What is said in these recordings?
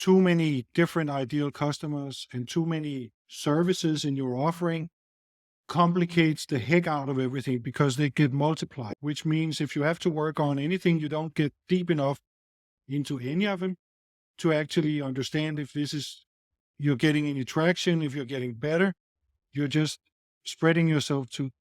too many different ideal customers and too many services in your offering complicates the heck out of everything because they get multiplied, which means if you have to work on anything, you don't get deep enough into any of them to actually understand if you're getting any traction, if you're getting better. You're just spreading yourself too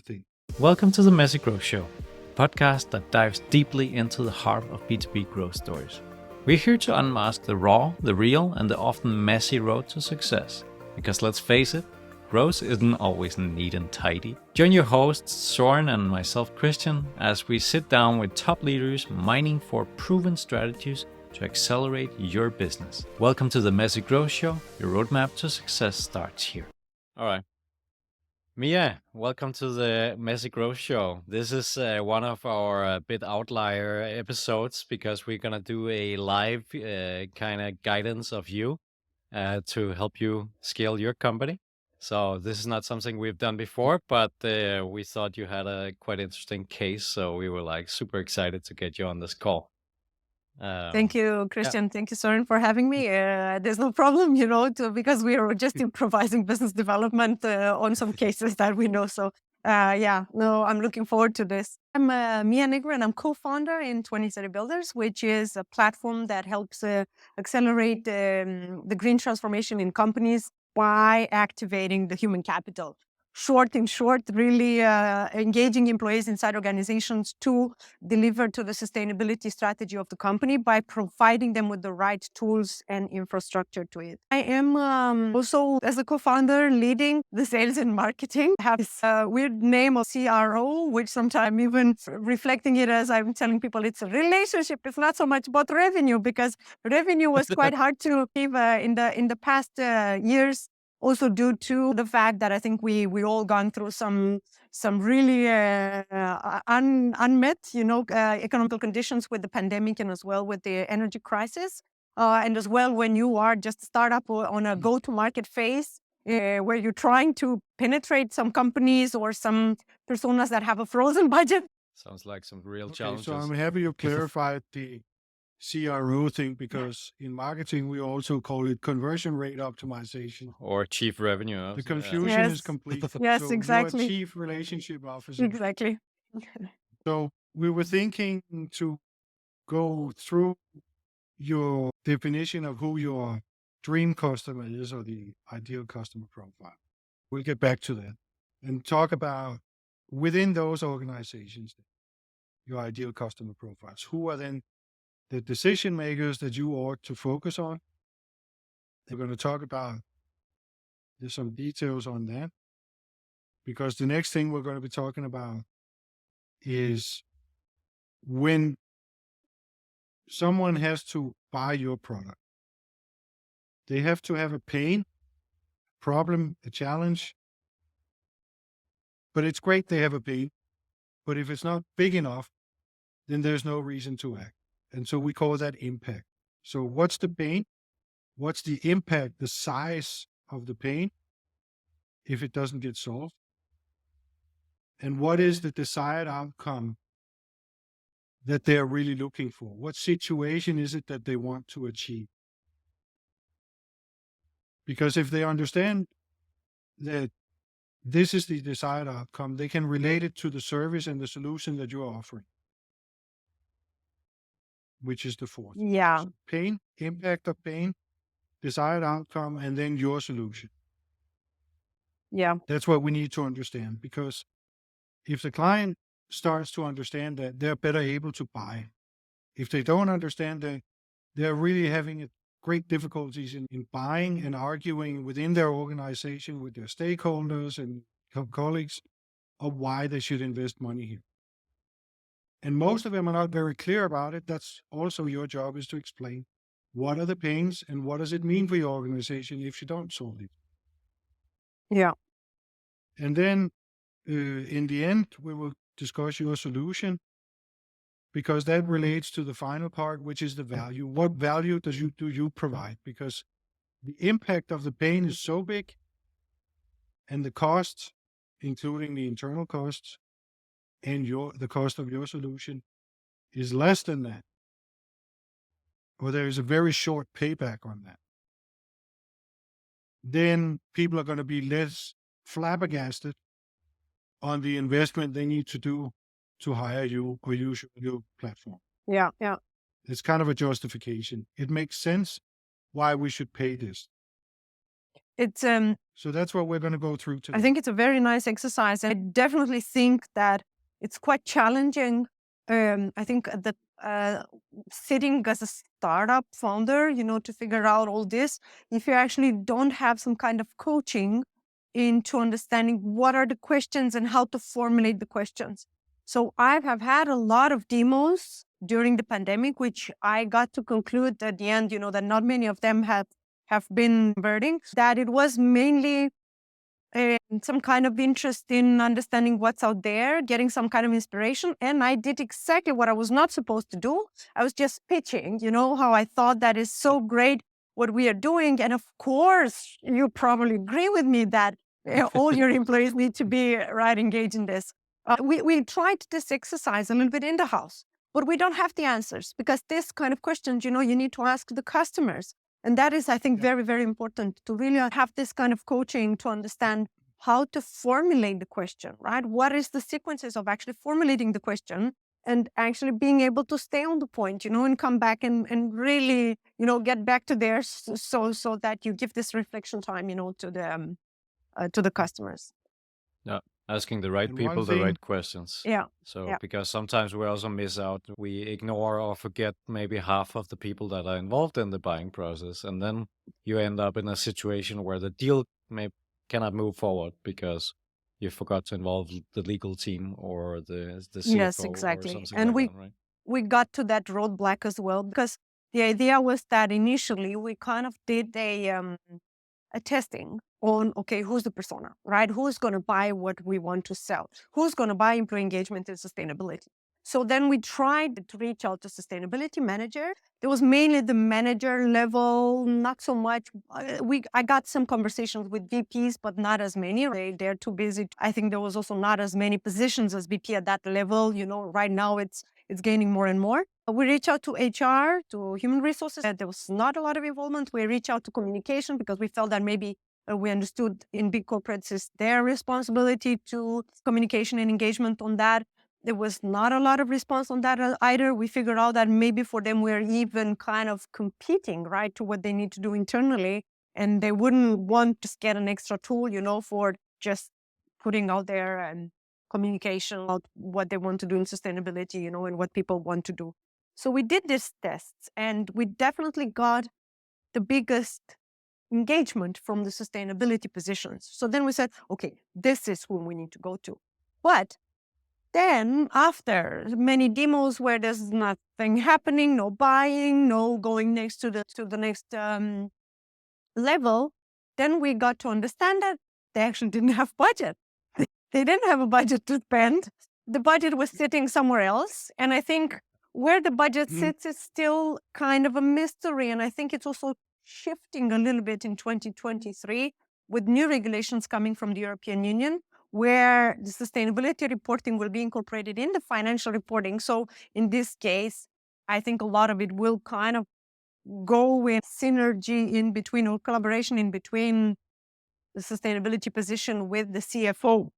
thin. Welcome to the Messy Growth Show, a podcast that dives deeply into the heart of B2B growth stories. We're here to unmask the raw, the real, and the often messy road to success. Because let's face it, growth isn't always neat and tidy. Join your hosts, Soren and myself, Christian, as we sit down with top leaders mining for proven strategies to accelerate your business. Welcome to the Messy Growth Show. Your roadmap to success starts here. All right. Mia, welcome to the Messy Growth Show. This is one of our bit outlier episodes because we're going to do a live kind of guidance of you to help you scale your company. So this is not something we've done before, but we thought you had a quite interesting case. So we were like super excited to get you on this call. Thank you, Christian. Yeah. Thank you, Soren, for having me. There's no problem, because we are just improvising business development on some cases that we know. So I'm looking forward to this. I'm Mia Negru, and I'm co-founder in 2030 Builders, which is a platform that helps accelerate the green transformation in companies by activating the human capital. In short, really engaging employees inside organizations to deliver to the sustainability strategy of the company by providing them with the right tools and infrastructure to it. I am also, as a co-founder, leading the sales and marketing. I have this weird name of CRO, which sometimes even reflecting it as I'm telling people it's a relationship. It's not so much about revenue, because revenue was quite hard to achieve in the past years. Also due to the fact that I think we all gone through some really unmet, economical conditions with the pandemic, and as well with the energy crisis, and as well when you are just a startup on a go-to-market phase where you're trying to penetrate some companies or some personas that have a frozen budget. Sounds like some real challenges. So I'm happy you clarified the CRO thing, because in marketing we also call it conversion rate optimization or chief revenue. The confusion is complete. Yes, so exactly. You're a chief relationship officer. Exactly. So we were thinking to go through your definition of who your dream customer is, or the ideal customer profile. We'll get back to that and talk about within those organizations, your ideal customer profiles. Who are then the decision makers that you ought to focus on? We're going to talk about there's some details on that, because the next thing we're going to be talking about is when someone has to buy your product, they have to have a pain, problem, a challenge. But it's great they have a pain, but if it's not big enough, then there's no reason to act. And so we call that impact. So what's the pain? What's the impact, the size of the pain if it doesn't get solved? And what is the desired outcome that they're really looking for? What situation is it that they want to achieve? Because if they understand that this is the desired outcome, they can relate it to the service and the solution that you're offering, which is the fourth. Yeah. So pain, impact of pain, desired outcome, and then your solution. Yeah. That's what we need to understand, because if the client starts to understand that, they're better able to buy. If they don't understand that, they're really having great difficulties in buying and arguing within their organization with their stakeholders and colleagues of why they should invest money here. And most of them are not very clear about it. That's also your job, is to explain what are the pains and what does it mean for your organization if you don't solve it. Yeah. And then in the end, we will discuss your solution, because that relates to the final part, which is the value. What value do you provide? Because the impact of the pain is so big, and the costs, including the internal costs and the cost of your solution, is less than that. or there is a very short payback on that, then people are going to be less flabbergasted on the investment they need to do to hire you or use your platform. Yeah, yeah. It's kind of a justification. It makes sense why we should pay this. It's So that's what we're going to go through today. I think it's a very nice exercise. I definitely think that it's quite challenging. I think that sitting as a startup founder, to figure out all this, if you actually don't have some kind of coaching into understanding what are the questions and how to formulate the questions. So I have had a lot of demos during the pandemic, which I got to conclude at the end, that not many of them have been converting, that it was mainly some kind of interest in understanding what's out there, getting some kind of inspiration. And I did exactly what I was not supposed to do. I was just pitching, how I thought that is so great what we are doing. And of course, you probably agree with me that all your employees need to be engaged in this. We tried this exercise a little bit in the house, but we don't have the answers, because this kind of questions, you need to ask the customers. And that is, I think, very, very important to really have this kind of coaching to understand how to formulate the question, right? What is the sequences of actually formulating the question and actually being able to stay on the point, and come back and really, get back to there so that you give this reflection time, to the customers. Yeah. Asking the right And people one the thing- right questions. Yeah. So, Yeah. because sometimes we also miss out, we ignore or forget maybe half of the people that are involved in the buying process. And then you end up in a situation where the deal cannot move forward because you forgot to involve the legal team or the CFO Yes, or exactly. something And like that, right? we got to that roadblock as well, because the idea was that initially we kind of did a testing on, okay, who's the persona, right? Who's going to buy what we want to sell? Who's going to buy employee engagement and sustainability? So then we tried to reach out to sustainability manager. There was mainly the manager level, not so much. I got some conversations with VPs, but not as many. They're too busy. I think there was also not as many positions as VP at that level. Right now it's gaining more and more. We reach out to HR, to human resources. There was not a lot of involvement. We reach out to communication because we felt that maybe we understood in big corporates is their responsibility to communication and engagement on that. There was not a lot of response on that either. We figured out that maybe for them, we're even kind of competing, right, to what they need to do internally. And they wouldn't want to get an extra tool, for just putting out there and communication about what they want to do in sustainability, and what people want to do. So we did these tests, and we definitely got the biggest engagement from the sustainability positions. So then we said, okay, this is who we need to go to. But then after many demos where there's nothing happening, no buying, no going next to the next level, then we got to understand that they actually didn't have budget. They didn't have a budget to spend. The budget was sitting somewhere else. And I think where the budget sits is still kind of a mystery. And I think it's also shifting a little bit in 2023 with new regulations coming from the European Union, where the sustainability reporting will be incorporated in the financial reporting. So in this case, I think a lot of it will kind of go with synergy in between, or collaboration in between the sustainability position with the CFO.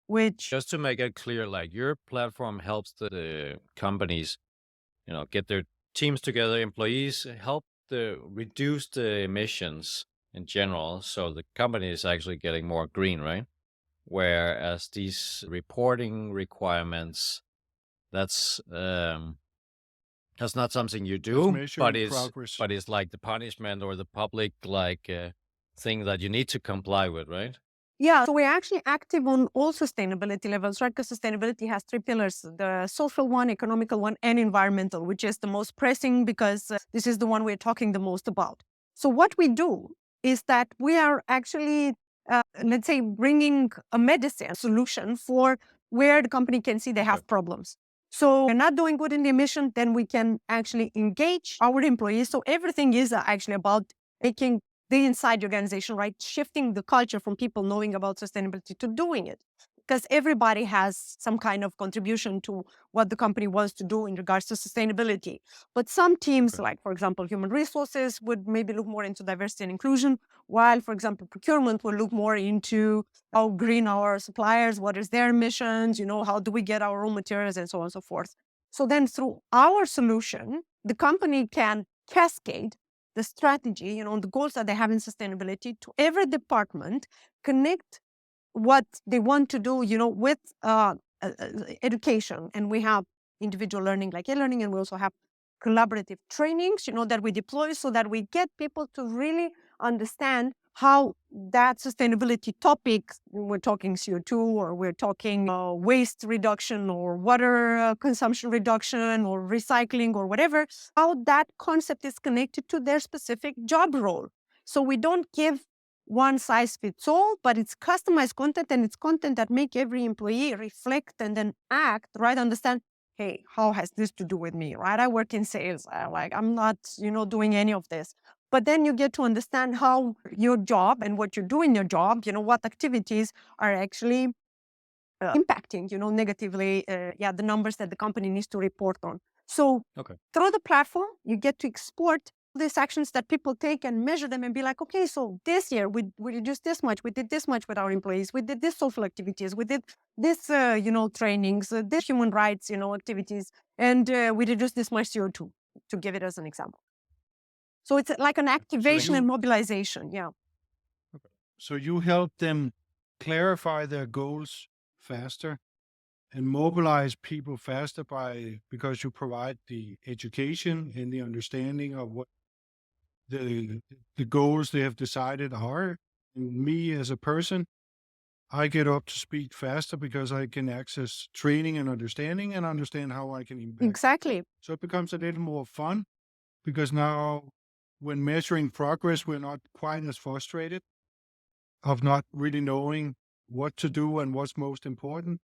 Which, just to make it clear, like your platform helps the companies, get their teams together, employees, help reduce the emissions in general. So the company is actually getting more green, right? Whereas these reporting requirements, that's not something you do, but it's like the punishment or the public thing that you need to comply with, right? Yeah, so we're actually active on all sustainability levels, right? Because sustainability has three pillars: the social one, economical one, and environmental, which is the most pressing because this is the one we're talking the most about. So what we do is that we are actually, let's say, bringing a medicine solution for where the company can see they have problems. So we're not doing good in the emission, then we can actually engage our employees. So everything is actually about making the inside organization, right? Shifting the culture from people knowing about sustainability to doing it. because everybody has some kind of contribution to what the company wants to do in regards to sustainability. But some teams, like, for example, human resources would maybe look more into diversity and inclusion, while, for example, procurement will look more into how green our suppliers, what is their emissions, how do we get our raw materials, and so on and so forth. So then through our solution, the company can cascade the strategy, the goals that they have in sustainability to every department, connect what they want to do, with education. And we have individual learning like e-learning, and we also have collaborative trainings, that we deploy so that we get people to really understand how that sustainability topic, we're talking CO2 or we're talking waste reduction or water consumption reduction or recycling or whatever, how that concept is connected to their specific job role. So we don't give one size fits all, but it's customized content, and it's content that make every employee reflect and then act, right? Understand, hey, how has this to do with me, right? I work in sales. I'm not, doing any of this. But then you get to understand how your job and what you do in your job, what activities are actually impacting, negatively, the numbers that the company needs to report on. So through the platform, you get to export these actions that people take and measure them and be like, okay, so this year we reduced this much, we did this much with our employees, we did this social activities, we did this, trainings, this human rights, activities, and we reduced this much CO2, to give it as an example. So it's like an activation and mobilization, So you help them clarify their goals faster and mobilize people faster because you provide the education and the understanding of what the goals they have decided are. And me as a person, I get up to speed faster because I can access training and understand how I can impact. Exactly. So it becomes a little more fun because now when measuring progress, we're not quite as frustrated of not really knowing what to do and what's most important,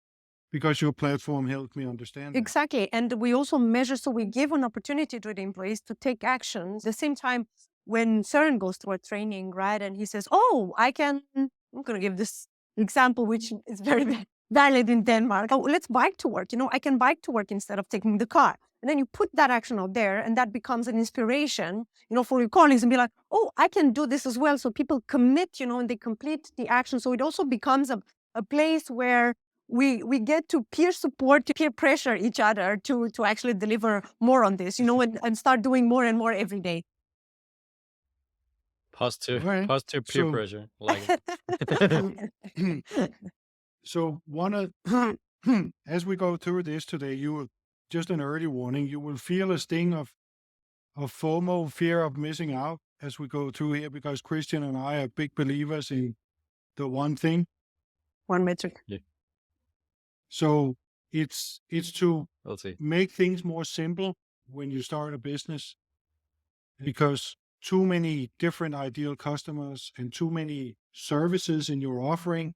because your platform helped me understand that. Exactly. And we also measure, so we give an opportunity to the employees to take actions. At the same time, when Søren goes through a training, right, and he says, oh, I'm going to give this example, which is very valid in Denmark. Oh, let's bike to work. I can bike to work instead of taking the car. And then you put that action out there, and that becomes an inspiration, for your colleagues, and be like, oh, I can do this as well. So people commit, and they complete the action. So it also becomes a place where we get to peer support, to peer pressure each other to actually deliver more on this, and start doing more and more every day. Positive peer pressure. Like So as we go through this today, you will, just an early warning, you will feel a sting of FOMO, fear of missing out, as we go through here, because Christian and I are big believers in the one thing. One metric. Yeah. So it's to We'll see. make things more simple when you start a business, because too many different ideal customers and too many services in your offering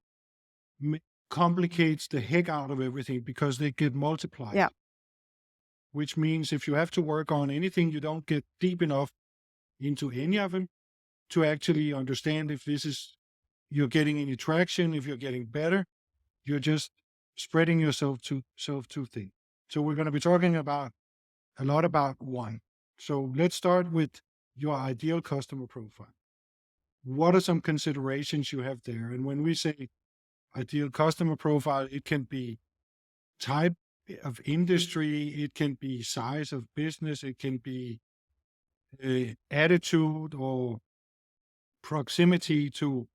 complicates the heck out of everything because they get multiplied. Yeah. Which means if you have to work on anything, you don't get deep enough into any of them to actually understand if you're getting any traction, if you're getting better. You're just spreading yourself too thin. So we're going to be talking a lot about one. So let's start with your ideal customer profile. What are some considerations you have there? And when we say ideal customer profile, it can be type of industry, it can be size of business, it can be attitude or proximity to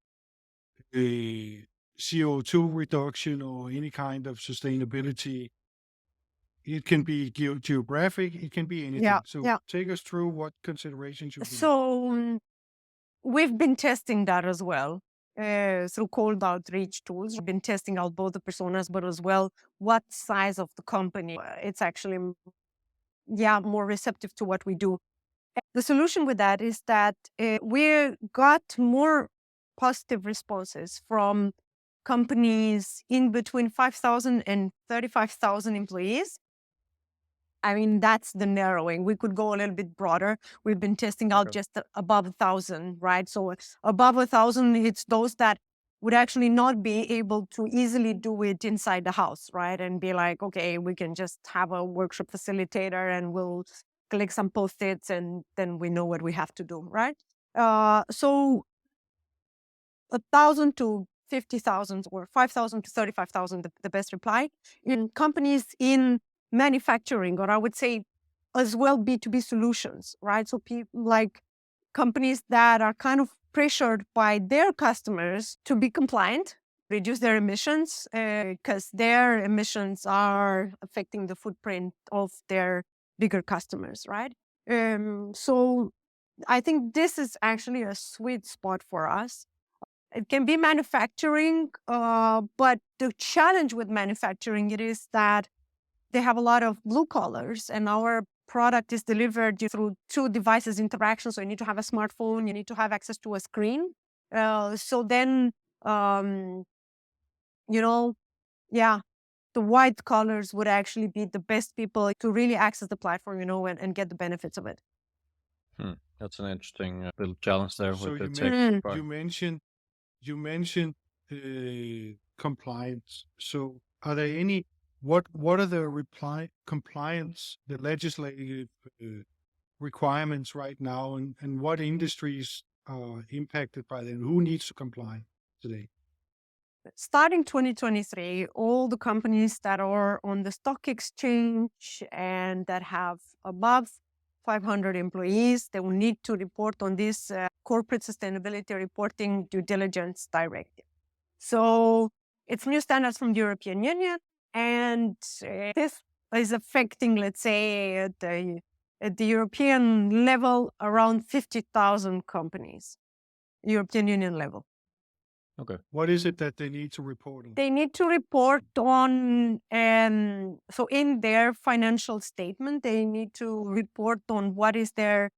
a CO2 reduction or any kind of sustainability. It can be geographic, it can be anything. Yeah. Take us through what considerations you have. So we've been testing that as well through cold outreach tools. We've been testing out both the personas, but as well what size of the company. It's actually, more receptive to what we do. The solution with that is that we got more positive responses from companies in between 5,000 and 35,000 employees. I mean, that's the narrowing. We could go a little bit broader. We've been testing out just above 1,000, right? So above 1,000, it's those that would actually not be able to easily do it inside the house, right? And be like, okay, we can just have a workshop facilitator and we'll click some post-its and then we know what we have to do, right? So 1,000 to 50,000 or 5,000 to 35,000, the best reply. In companies in manufacturing, or I would say as well B2B solutions, right? So people like companies that are kind of pressured by their customers to be compliant, reduce their emissions, because their emissions are affecting the footprint of their bigger customers, right? So I think this is actually a sweet spot for us. It can be manufacturing, but the challenge with manufacturing it is that they have a lot of blue collars, and our product is delivered through two devices interaction. So you need to have a smartphone, you need to have access to a screen. So then, you know, yeah, the white collars would actually be the best people to really access the platform, and get the benefits of it. That's an interesting little challenge there So with the you tech part. you mentioned compliance. So are there any what are the compliance, the legislative requirements right now, and what industries are impacted by them? Who needs to comply today? Starting 2023, all the companies that are on the stock exchange and that have above 500 employees, they will need to report on this corporate sustainability reporting due diligence directive. So it's new standards from the European Union, and this is affecting, let's say, at the European level, around 50,000 companies, European Union level. Okay. What is it that they need to report on? They need to report on, so in their financial statement, they need to report on what is their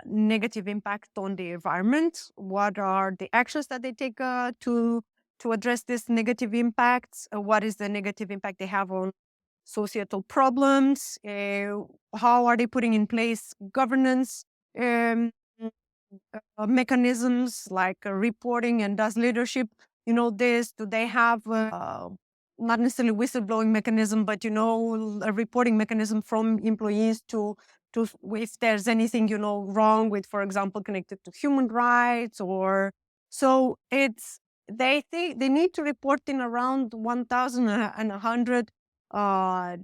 negative impact on the environment, what are the actions that they take to address this negative impacts, what is the negative impact they have on societal problems, how are they putting in place governance mechanisms like reporting and does leadership this? Do they have not necessarily whistleblowing mechanism, but a reporting mechanism from employees to if there's anything wrong with, for example, connected to human rights, or so it's they think they need to report in around 1,100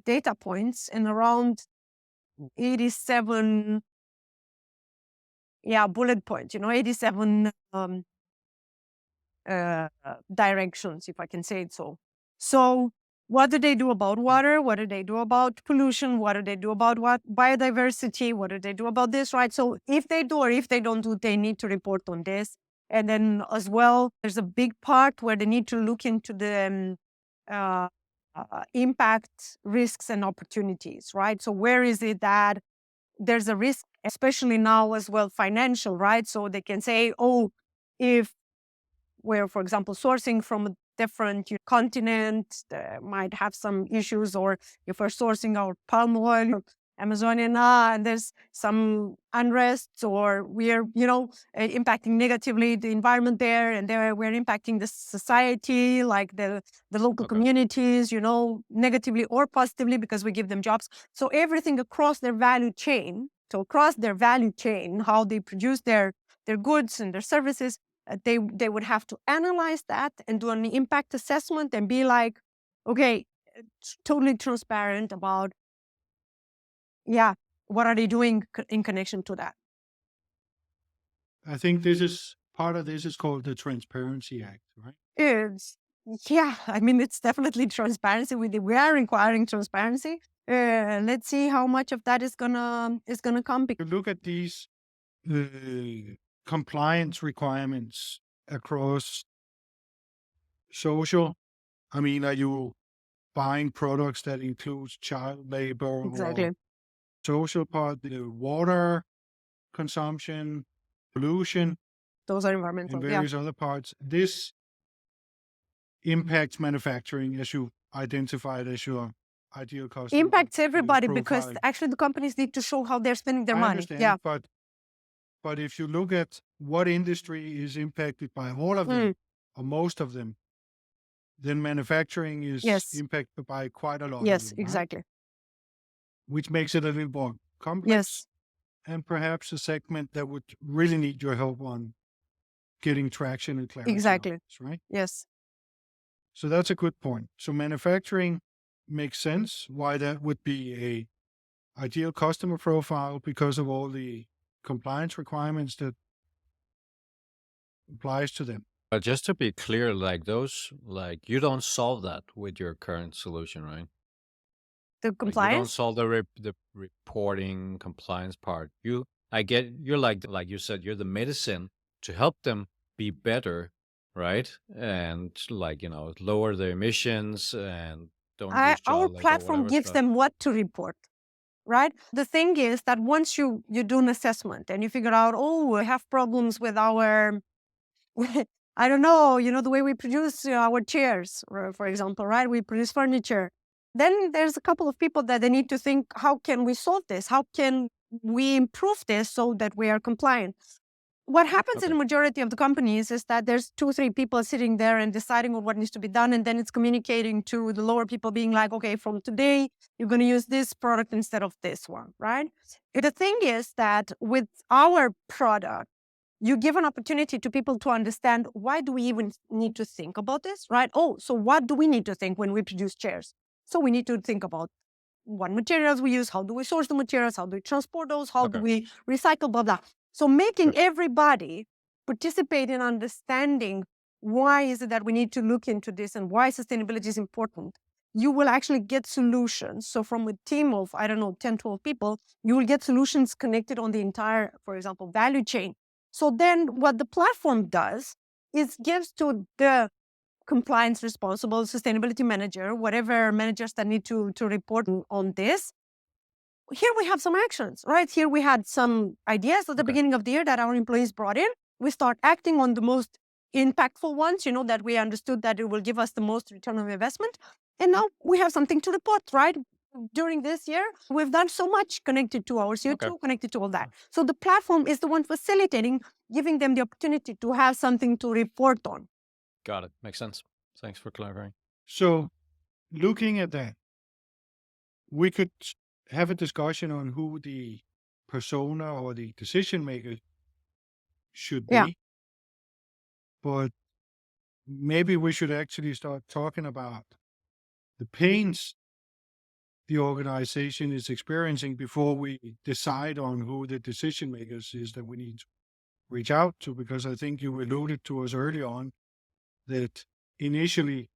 data points and around 87 bullet points, 87 directions, if I can say it so. So what do they do about water? What do they do about pollution? What do they do about biodiversity? What do they do about this, right? So if they do or if they don't do, they need to report on this. And then as well, there's a big part where they need to look into the impact, risks, and opportunities, right? So where is it that there's a risk, especially now as well, financial, right? So they can say, oh, if we're, for example, sourcing from a different continent, might have some issues, or if we're sourcing our palm oil from Amazonian, and there's some unrest, or we're, impacting negatively the environment there, and there we're impacting the society, like the local communities, negatively or positively because we give them jobs. So everything across their value chain. So across their value chain, how they produce their goods and their services, they would have to analyze that and do an impact assessment and be like, okay, totally transparent about, what are they doing in connection to that? I think this is part of this is called the Transparency Act, right? It's definitely transparency. We are requiring transparency. Let's see how much of that is gonna come. You look at these compliance requirements across social. I mean, are you buying products that includes child labor? Exactly. Or social part, the water consumption, pollution, those are environmental, and various other parts. This impacts manufacturing, as you identified as your ideal customer. Impacts everybody profile. Because actually the companies need to show how they're spending their money. Understand, but if you look at what industry is impacted by all of them, or most of them, then manufacturing is Yes. impacted by quite a lot of Yes, them, right? exactly. Which makes it a little more complex. Yes, And perhaps a segment that would really need your help on getting traction and clarity on exactly. this, right? Yes. So that's a good point. So manufacturing makes sense why that would be a ideal customer profile because of all the compliance requirements that applies to them. But just to be clear, like those, like you don't solve that with your current solution, right? The Like you don't compliance? solve the reporting compliance part. I get you're like you said, you're the medicine to help them be better, right? And like lower their emissions and don't use Our child labor, platform whatever gives stuff. them what to report, right? The thing is that once you do an assessment and you figure out, oh, we have problems with our, I don't know, the way we produce our chairs, for example, right? We produce furniture. Then there's a couple of people that they need to think, how can we solve this? How can we improve this so that we are compliant? What happens in Okay. the majority of the companies is that there's 2-3 people sitting there and deciding on what needs to be done, and then it's communicating to the lower people, being like, okay, from today you're going to use this product instead of this one, right? The thing is that with our product, you give an opportunity to people to understand, why do we even need to think about this, right? Oh, so what do we need to think when we produce chairs? So we need to think about what materials we use, how do we source the materials, how do we transport those, how do Okay. we recycle, blah, blah. So making Sure. everybody participate in understanding why is it that we need to look into this and why sustainability is important, you will actually get solutions. So from a team of, 10, 12 people, you will get solutions connected on the entire, for example, value chain. So then what the platform does is gives to the compliance responsible, sustainability manager, whatever managers that need to report on this. Here we have some actions, right? Here we had some ideas at the Okay. beginning of the year that our employees brought in. We start acting on the most impactful ones, that we understood that it will give us the most return on investment. And now we have something to report, right? During this year, we've done so much connected to our CO2, Okay. connected to all that. So the platform is the one facilitating, giving them the opportunity to have something to report on. Got it. Makes sense. Thanks for clarifying. So looking at that, we could have a discussion on who the persona or the decision maker should be. Yeah. But maybe we should actually start talking about the pains the organization is experiencing before we decide on who the decision makers is that we need to reach out to, because I think you alluded to us early on that initially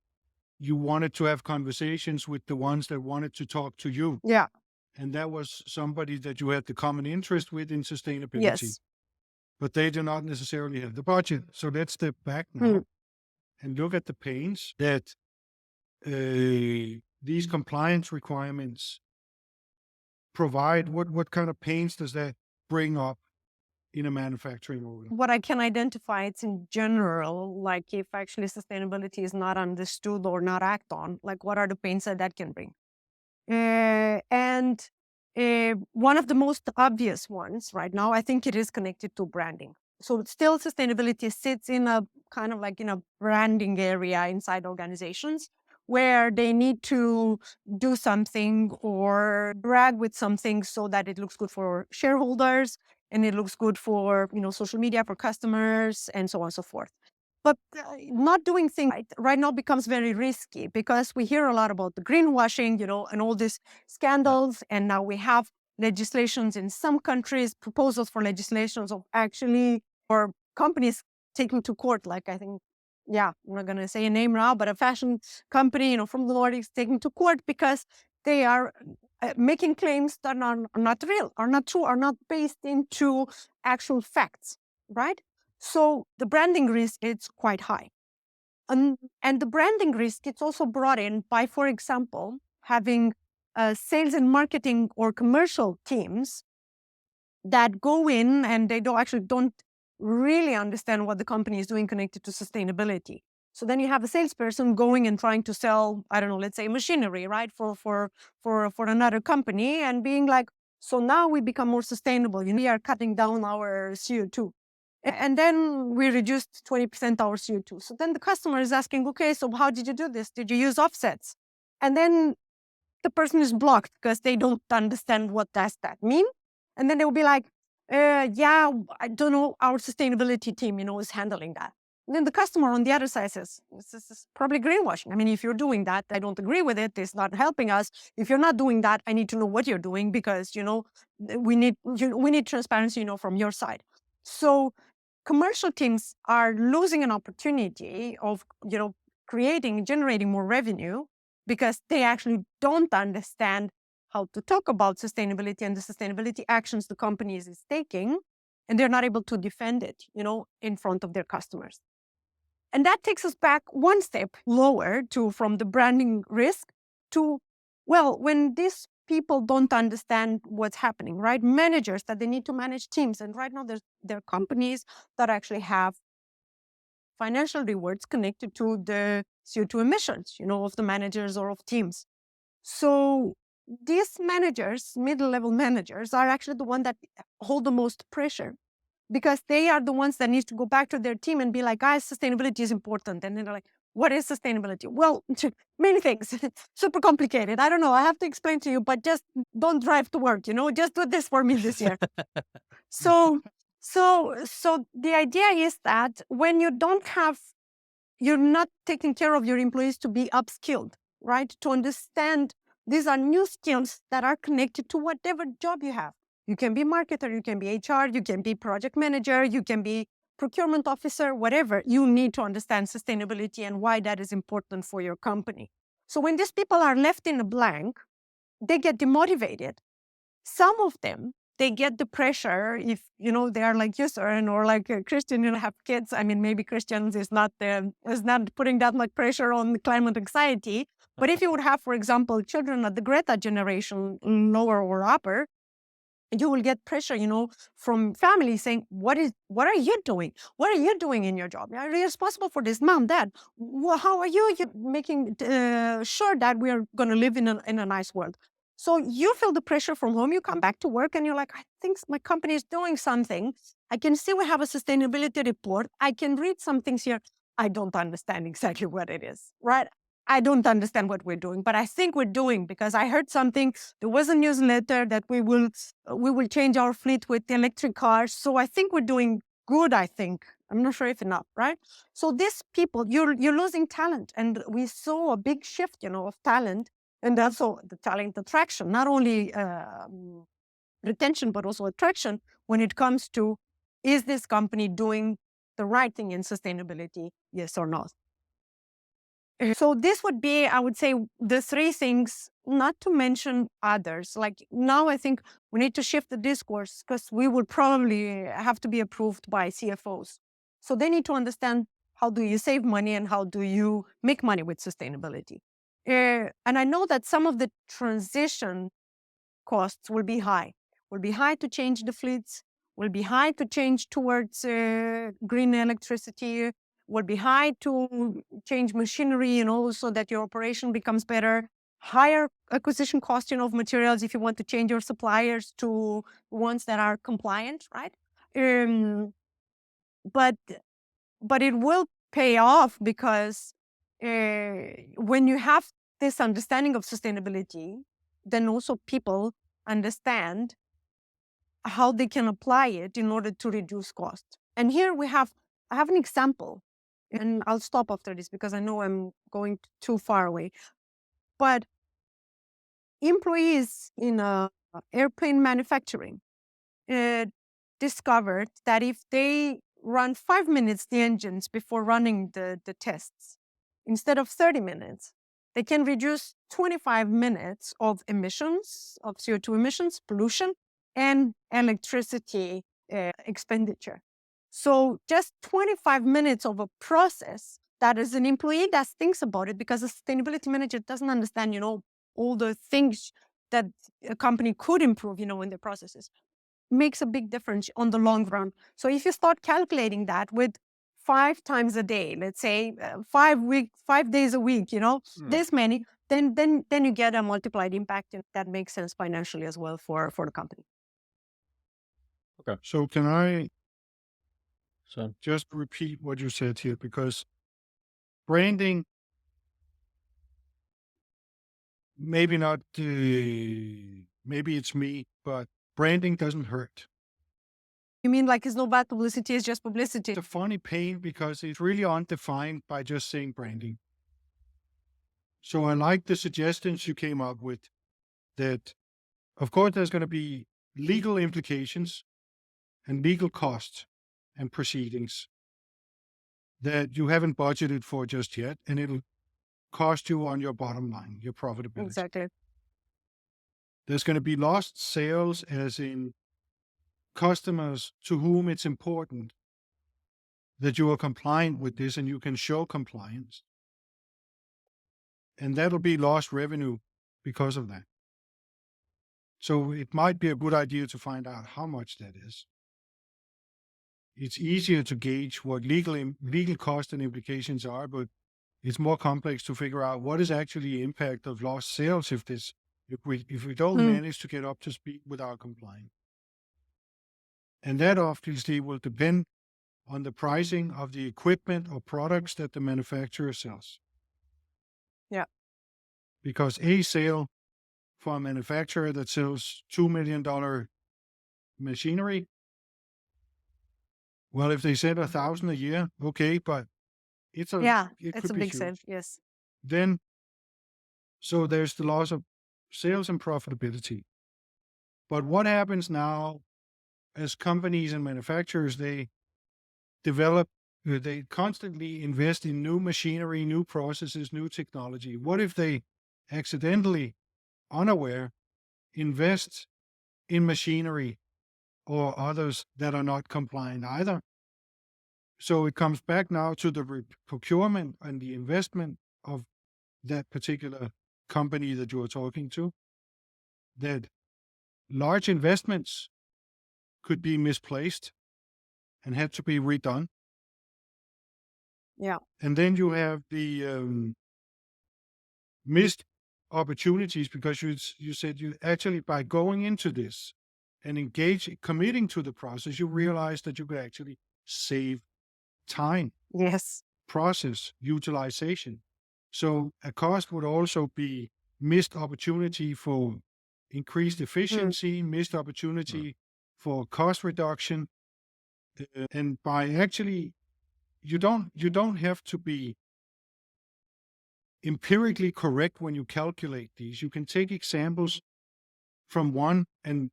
you wanted to have conversations with the ones that wanted to talk to you. Yeah. And that was somebody that you had the common interest with in sustainability. Yes. But they do not necessarily have the budget. So let's step back now and look at the pains that these compliance requirements provide. What kind of pains does that bring up in a manufacturing organization? What I can identify, it's in general, like if actually sustainability is not understood or not acted on, like what are the pains that can bring? And one of the most obvious ones right now, I think it is connected to branding. So still sustainability sits in a kind of like in a branding area inside organizations where they need to do something or brag with something so that it looks good for shareholders and it looks good for, social media, for customers, and so on and so forth. But not doing things right now becomes very risky because we hear a lot about the greenwashing, and all these scandals. And now we have legislations in some countries, proposals for legislations of actually, or companies taking to court, like I think, I'm not going to say a name now, but a fashion company, from the Nordics taking to court because they are making claims that are not real, are not true, are not based into actual facts, right? So the branding risk, it's quite high. And the branding risk, it's also brought in by, for example, having sales and marketing or commercial teams that go in and they don't really understand what the company is doing connected to sustainability. So then you have a salesperson going and trying to sell, I don't know, let's say machinery, right, for another company, and being like, so now we become more sustainable. We are cutting down our CO2. And then we reduced 20% our CO2. So then the customer is asking, okay, so how did you do this? Did you use offsets? And then the person is blocked because they don't understand what does that mean. And then they will be like, yeah, I don't know, our sustainability team, is handling that. And then the customer on the other side says, this is probably greenwashing. I mean, if you're doing that, I don't agree with it. It's not helping us. If you're not doing that, I need to know what you're doing because, we need transparency, from your side. So commercial teams are losing an opportunity of, generating more revenue because they actually don't understand how to talk about sustainability and the sustainability actions the company is taking, and they're not able to defend it, in front of their customers. And that takes us back one step lower from the branding risk to, when these people don't understand what's happening, right? Managers that they need to manage teams. And right now there are companies that actually have financial rewards connected to the CO2 emissions, of the managers or of teams. So these managers, middle-level managers, are actually the ones that hold the most pressure because they are the ones that need to go back to their team and be like, guys, sustainability is important. And then they're like, what is sustainability? Well, many things. Super complicated. I don't know. I have to explain to you, but just don't drive to work, just do this for me this year. So the idea is that when you're not taking care of your employees to be upskilled, right? To understand these are new skills that are connected to whatever job you have. You can be marketer, you can be HR, you can be project manager, you can be procurement officer, whatever. You need to understand sustainability and why that is important for your company. So when these people are left in a blank, they get demotivated. Some of them, they get the pressure if, they are like you, Søren, or like Christian, have kids. I mean, maybe Christian is not putting that much pressure on climate anxiety. But if you would have, for example, children of the Greta generation, lower or upper, you will get pressure, from family saying, what are you doing? What are you doing in your job? Are you responsible for this, mom, dad? How are you making sure that we are going to live in a nice world? So you feel the pressure from home, you come back to work and you're like, I think my company is doing something. I can see we have a sustainability report. I can read some things here. I don't understand exactly what it is, right? I don't understand what we're doing, but I think we're doing because I heard something. There was a newsletter that we will change our fleet with electric cars. So I think we're doing good, I think. I'm not sure if enough, right? So these people, you're losing talent. And we saw a big shift, of talent. And also the talent attraction, not only retention, but also attraction when it comes to, is this company doing the right thing in sustainability, yes or not? So this would be, I would say, the three things, not to mention others. Like now I think we need to shift the discourse because we will probably have to be approved by CFOs. So they need to understand how do you save money and how do you make money with sustainability. And I know that some of the transition costs will be high to change the fleets, will be high to change towards green electricity, will be high to change machinery, so that your operation becomes better. Higher acquisition cost, of materials if you want to change your suppliers to ones that are compliant, right? But it will pay off because when you have this understanding of sustainability, then also people understand how they can apply it in order to reduce cost. And here I have an example, and I'll stop after this because I know I'm going too far away. But employees in airplane manufacturing discovered that if they run 5 minutes the engines before running the tests, instead of 30 minutes, they can reduce 25 minutes of emissions, of CO2 emissions, pollution, and electricity expenditure. So just 25 minutes of a process that as an employee that thinks about it, because a sustainability manager doesn't understand, all the things that a company could improve, in their processes, makes a big difference on the long run. So if you start calculating that with 5 times a day, let's say 5 days a week, this many, then you get a multiplied impact, and that makes sense financially as well for the company. Okay. So can I So just repeat what you said here, because branding, maybe not, maybe it's me, but branding doesn't hurt. You mean like it's no bad publicity, it's just publicity? It's a funny pain because it's really undefined by just saying branding. So I like the suggestions you came up with, that of course there's going to be legal implications and legal costs and proceedings that you haven't budgeted for just yet, and it'll cost you on your bottom line, your profitability. Exactly. There's going to be lost sales, as in customers to whom it's important that you are compliant with this and you can show compliance. And that'll be lost revenue because of that. So it might be a good idea to find out how much that is. It's easier to gauge what legal costs and implications are, but it's more complex to figure out what is actually the impact of lost sales if we don't manage to get up to speed with our compliance. And that obviously will depend on the pricing of the equipment or products that the manufacturer sells. Yeah. Because a sale for a manufacturer that sells $2 million machinery, well, if they sell 1,000 a year, okay, but it it's a big sale. Yes. Then, so there's the loss of sales and profitability. But what happens now as companies and manufacturers, they constantly invest in new machinery, new processes, new technology. What if they accidentally, unaware, invest in machinery or others that are not compliant either? So it comes back now to the procurement and the investment of that particular company that you are talking to, that large investments could be misplaced and have to be redone. Yeah. And then you have the missed opportunities, because you said you actually, by going into this and committing to the process, you realize that you could actually save time, Yes. process utilization. So a cost would also be missed opportunity for increased efficiency, missed opportunity for cost reduction. And by actually, you don't have to be empirically correct when you calculate these. You can take examples from one and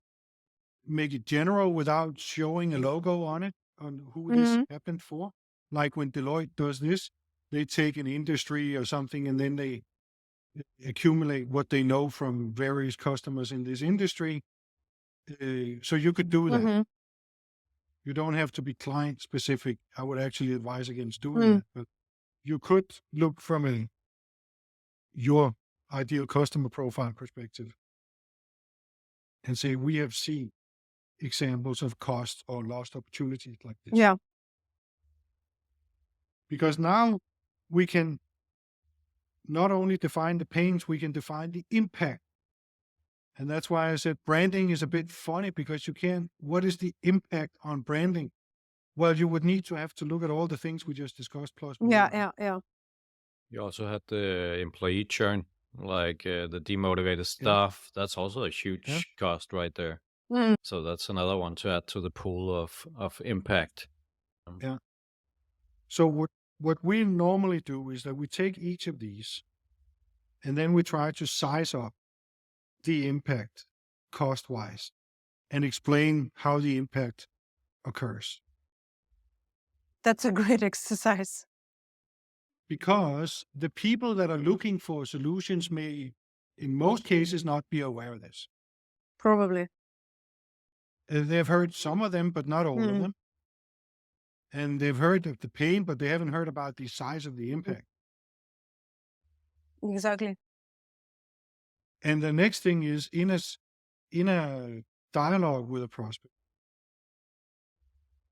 make it general without showing a logo on it, on who this happened for. Like when Deloitte does this, they take an industry or something and then they accumulate what they know from various customers in this industry. So you could do that. You don't have to be client specific. I would actually advise against doing that, but you could look from your ideal customer profile perspective and say, we have seen examples of cost or lost opportunities like this. Yeah. Because now we can not only define the pains, we can define the impact. And that's why I said branding is a bit funny, because what is the impact on branding? Well, you would need to have to look at all the things we just discussed, plus more. Yeah. You also had the employee churn, like the demotivated staff. That's also a huge cost right there. So that's another one to add to the pool of impact. Yeah. So what we normally do is that we take each of these and then we try to size up the impact cost-wise and explain how the impact occurs. That's a great exercise. Because the people that are looking for solutions may, in most cases, not be aware of this. Probably. They've heard some of them, but not all of them. And they've heard of the pain, but they haven't heard about the size of the impact. Exactly. And the next thing is, in a dialogue with a prospect,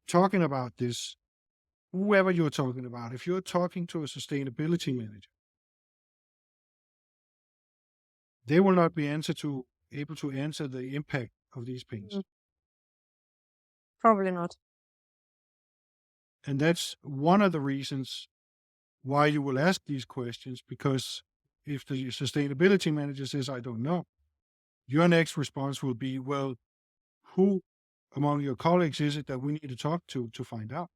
talking about this, whoever you're talking about, if you're talking to a sustainability manager, they will not be able to answer the impact of these pains. Probably not. And that's one of the reasons why you will ask these questions, because if the sustainability manager says, I don't know, your next response will be, well, who among your colleagues is it that we need to talk to find out?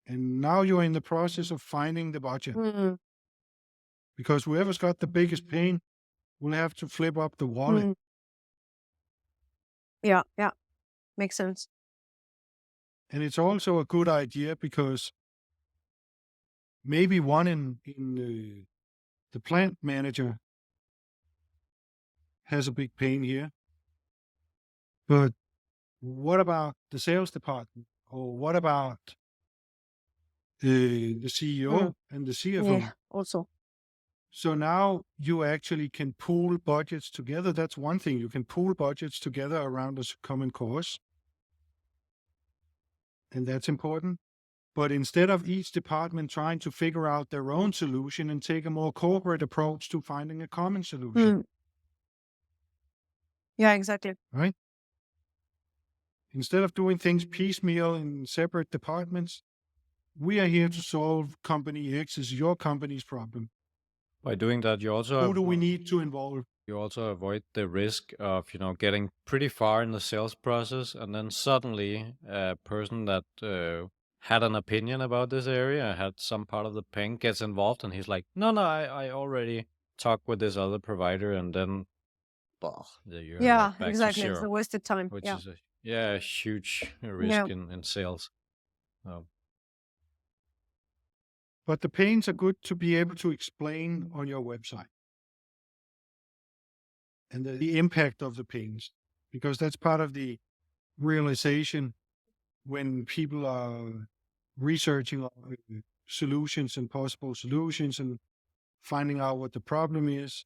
And now you're in the process of finding the budget, because whoever's got the biggest pain will have to flip up the wallet. Yeah, makes sense. And it's also a good idea because maybe one in the plant manager has a big pain here, but what about the sales department? Or what about the CEO and the CFO? Yeah, also. So now you actually can pool budgets together. That's one thing. You can pool budgets together around a common cause. And that's important. But instead of each department trying to figure out their own solution and take a more corporate approach to finding a common solution. Yeah, exactly. Right? Instead of doing things piecemeal in separate departments, we are here to solve company X is your company's problem. By doing that, you also Who do we need to involve? You also avoid the risk of getting pretty far in the sales process, and then suddenly a person that had an opinion about this area, had some part of the pain, gets involved, and he's like, no, I already talked with this other provider, and then you're Yeah, back exactly. to It's zero, a wasted time. which Yeah. is a huge risk in sales. But the pains are good to be able to explain on your website, and the impact of the pains, because that's part of the realization when people are researching solutions and possible solutions and finding out what the problem is,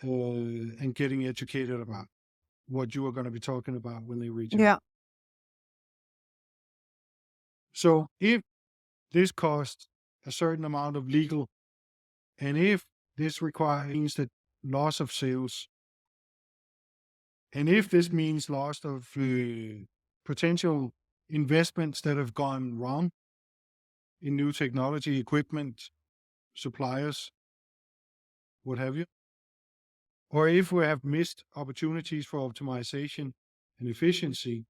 and getting educated about what you are going to be talking about when they reach out. Yeah. So if this costs a certain amount of legal, and if this means that loss of sales, and if this means loss of potential investments that have gone wrong in new technology, equipment, suppliers, what have you, or if we have missed opportunities for optimization and efficiency,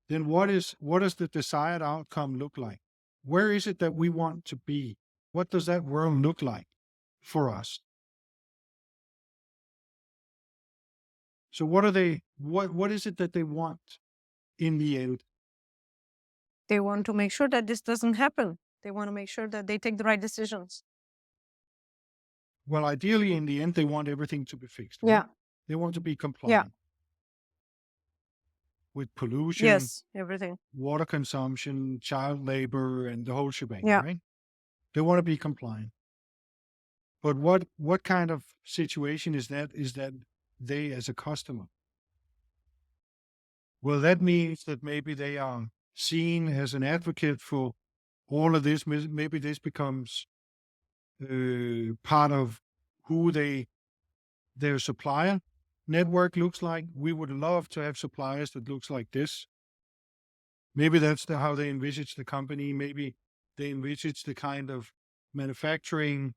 then what does the desired outcome look like? Where is it that we want to be? What does that world look like for us? So what is it that they want in the end? They want to make sure that this doesn't happen. They want to make sure that they take the right decisions. Well, ideally, in the end, they want everything to be fixed. Right? Yeah. They want to be compliant with pollution, Yes, everything. water consumption, child labor, and the whole shebang, Yeah. right? They want to be compliant. But what kind of situation is that? Is that they as a customer? Well, that means that maybe they are seen as an advocate for all of this. Maybe this becomes part of who their supplier network looks like. We would love to have suppliers that looks like this. Maybe that's how they envisage the company. Maybe they envisage the kind of manufacturing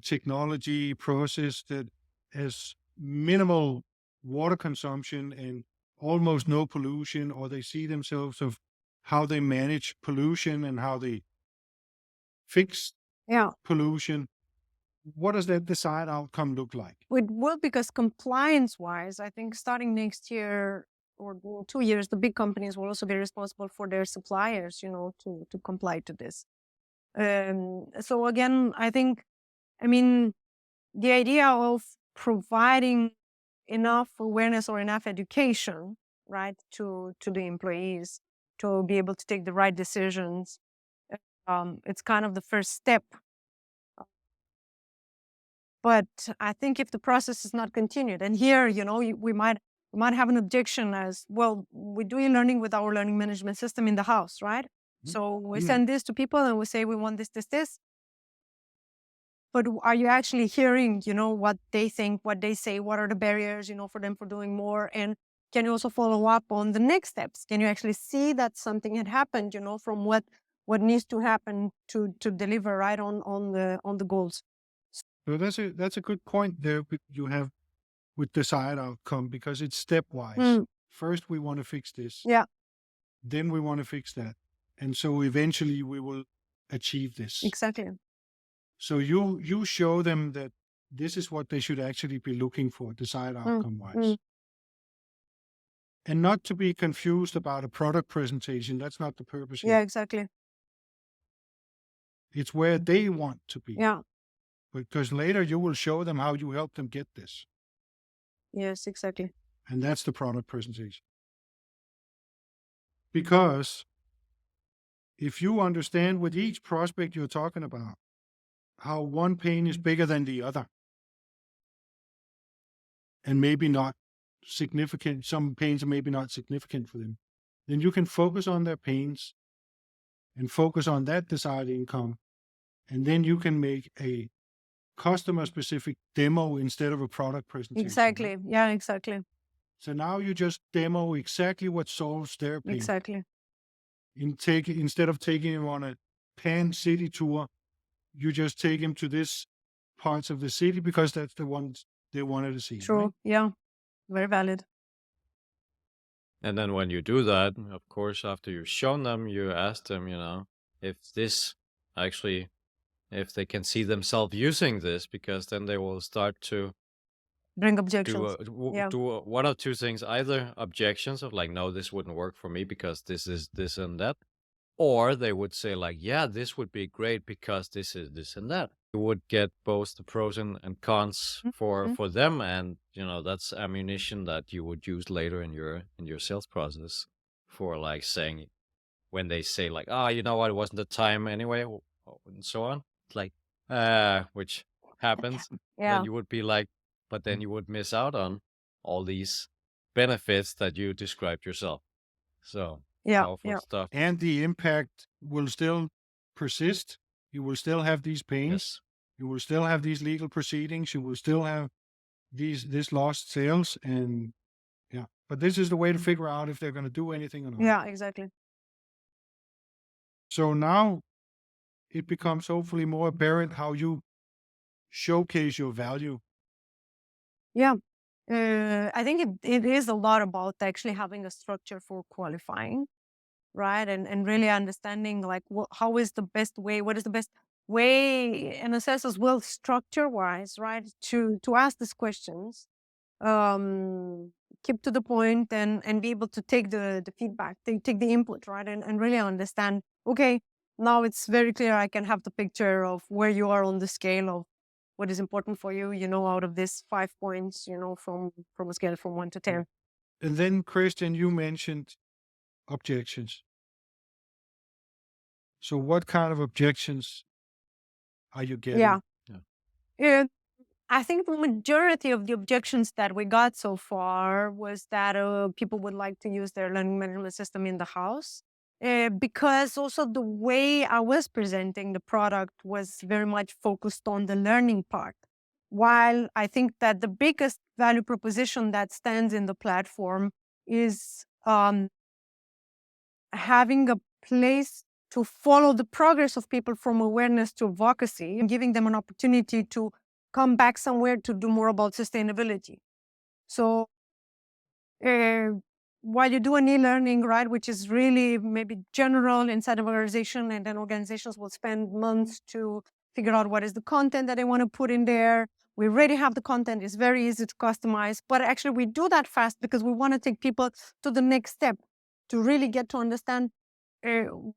technology process that has minimal water consumption and almost no pollution, or they see themselves of how they manage pollution and how they fix pollution. What does that desired outcome look like? It will, because compliance-wise, I think starting next year or 2 years, the big companies will also be responsible for their suppliers, to comply to this. So again, the idea of providing enough awareness or enough education, right, to the employees to be able to take the right decisions, it's kind of the first step. But I think if the process is not continued, and here, we might have an objection as well. We do e-learning with our learning management system in the house, right? So we send this to people and we say we want this. But are you actually hearing, what they think, what they say, what are the barriers, for them for doing more? And can you also follow up on the next steps? Can you actually see that something had happened, from what needs to happen to deliver right on the goals? So that's a good point there you have with desired outcome, because it's stepwise. First, we want to fix this. Yeah. Then we want to fix that. And so eventually we will achieve this. Exactly. So you show them that this is what they should actually be looking for, desired outcome-wise. And not to be confused about a product presentation. That's not the purpose here. Yeah, exactly. It's where they want to be. Yeah. Because later you will show them how you help them get this. Yes, exactly. And that's the product presentation. Because if you understand with each prospect you're talking about, how one pain is bigger than the other, and maybe not significant, some pains are maybe not significant for them, then you can focus on their pains and focus on that desired income. And then you can make a customer-specific demo instead of a product presentation. Exactly. Right? Yeah, exactly. So now you just demo exactly what solves their pain. Exactly. Instead of taking them on a pan-city tour, you just take them to this parts of the city because that's the ones they wanted to see. True. Right? Yeah. Very valid. And then when you do that, of course, after you've shown them, you ask them, if this actually, if they can see themselves using this, because then they will start to bring objections. do one of two things: either objections of like, no, this wouldn't work for me because this is this and that, or they would say like, yeah, this would be great because this is this and that. You would get both the pros and cons for them, and that's ammunition that you would use later in your sales process for like saying, when they say like, oh, you know what, it wasn't the time anyway, and so on, like which happens. Then you would be like, but then you would miss out on all these benefits that you described yourself. So powerful stuff. And the impact will still persist. You will still have these pains. Yes. You will still have these legal proceedings. You will still have this lost sales. And but this is the way to figure out if they're going to do anything or not. Yeah, exactly. So now it becomes hopefully more apparent how you showcase your value. Yeah. I think it is a lot about actually having a structure for qualifying, right? And really understanding like how is the best way, what is the best way, and assess as well structure-wise, right? To ask these questions, keep to the point and be able to take the feedback, take the input, right? And really understand, okay, now it's very clear I can have the picture of where you are on the scale of what is important for you, out of these 5 points, from a scale from 1 to 10. And then, Christian, you mentioned objections. So what kind of objections are you getting? Yeah. I think the majority of the objections that we got so far was that people would like to use their learning management system in the house. Because also the way I was presenting the product was very much focused on the learning part. While I think that the biggest value proposition that stands in the platform is having a place to follow the progress of people from awareness to advocacy, and giving them an opportunity to come back somewhere to do more about sustainability. So while you do an e-learning, right, which is really maybe general inside of an organization, and then organizations will spend months to figure out what is the content that they want to put in there. We already have the content. It's very easy to customize. But actually, we do that fast because we want to take people to the next step to really get to understand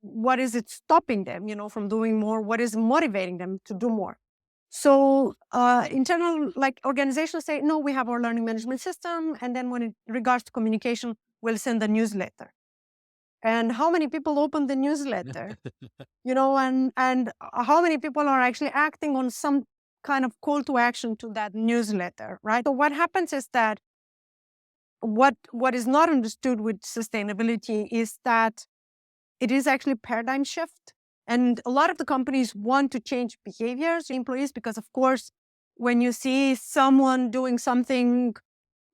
what is it stopping them, from doing more? What is motivating them to do more? So internal, like organizations say, no, we have our learning management system. And then when it regards to communication, we'll send a newsletter. And how many people open the newsletter? And how many people are actually acting on some kind of call to action to that newsletter, right? So what happens is that what is not understood with sustainability is that it is actually paradigm shift. And a lot of the companies want to change behaviors, employees, because of course, when you see someone doing something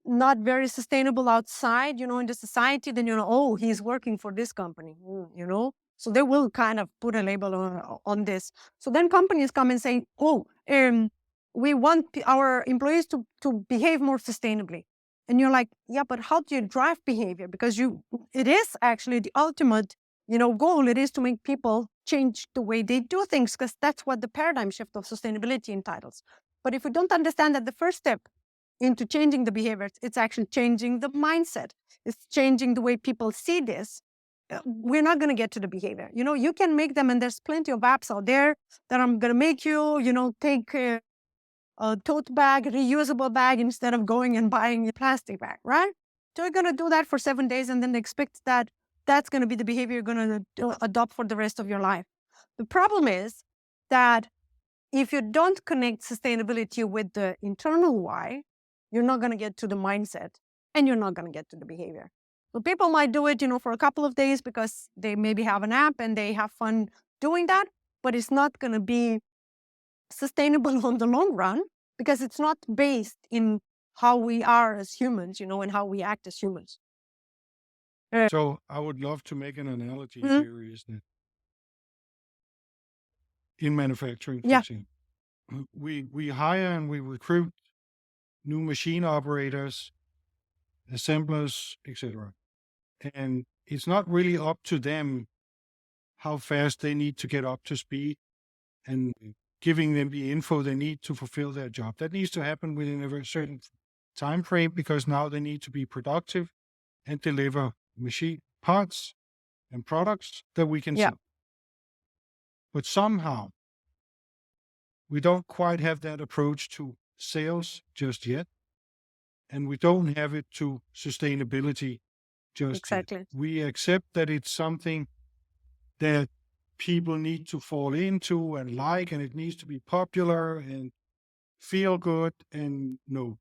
not very sustainable outside, in the society, then oh, he's working for this company, So they will kind of put a label on this. So then companies come and say, oh, we want our employees to behave more sustainably. And you're like, yeah, but how do you drive behavior? Because it is actually the ultimate, goal. It is to make people change the way they do things, because that's what the paradigm shift of sustainability entitles. But if we don't understand that the first step into changing the behaviors, it's actually changing the mindset. It's changing the way people see this. We're not going to get to the behavior. You can make them, and there's plenty of apps out there that I'm going to make you, take a tote bag, reusable bag, instead of going and buying a plastic bag, right? So you're going to do that for 7 days and then expect that that's going to be the behavior you're going to adopt for the rest of your life. The problem is that if you don't connect sustainability with the internal why, you're not going to get to the mindset, and you're not going to get to the behavior. So people might do it, for a couple of days because they maybe have an app and they have fun doing that, but it's not going to be sustainable on the long run, because it's not based in how we are as humans, and how we act as humans. So I would love to make an analogy Mhm. here, is that in manufacturing, for Yeah. example, we hire and we recruit new machine operators, assemblers, etc. And it's not really up to them how fast they need to get up to speed and giving them the info they need to fulfill their job. That needs to happen within a very certain time frame, because now they need to be productive and deliver machine parts and products that we can Yeah. sell. But somehow we don't quite have that approach to sales just yet, and we don't have it to sustainability just Exactly. yet. We accept that it's something that people need to fall into and like, and it needs to be popular and feel good. And no,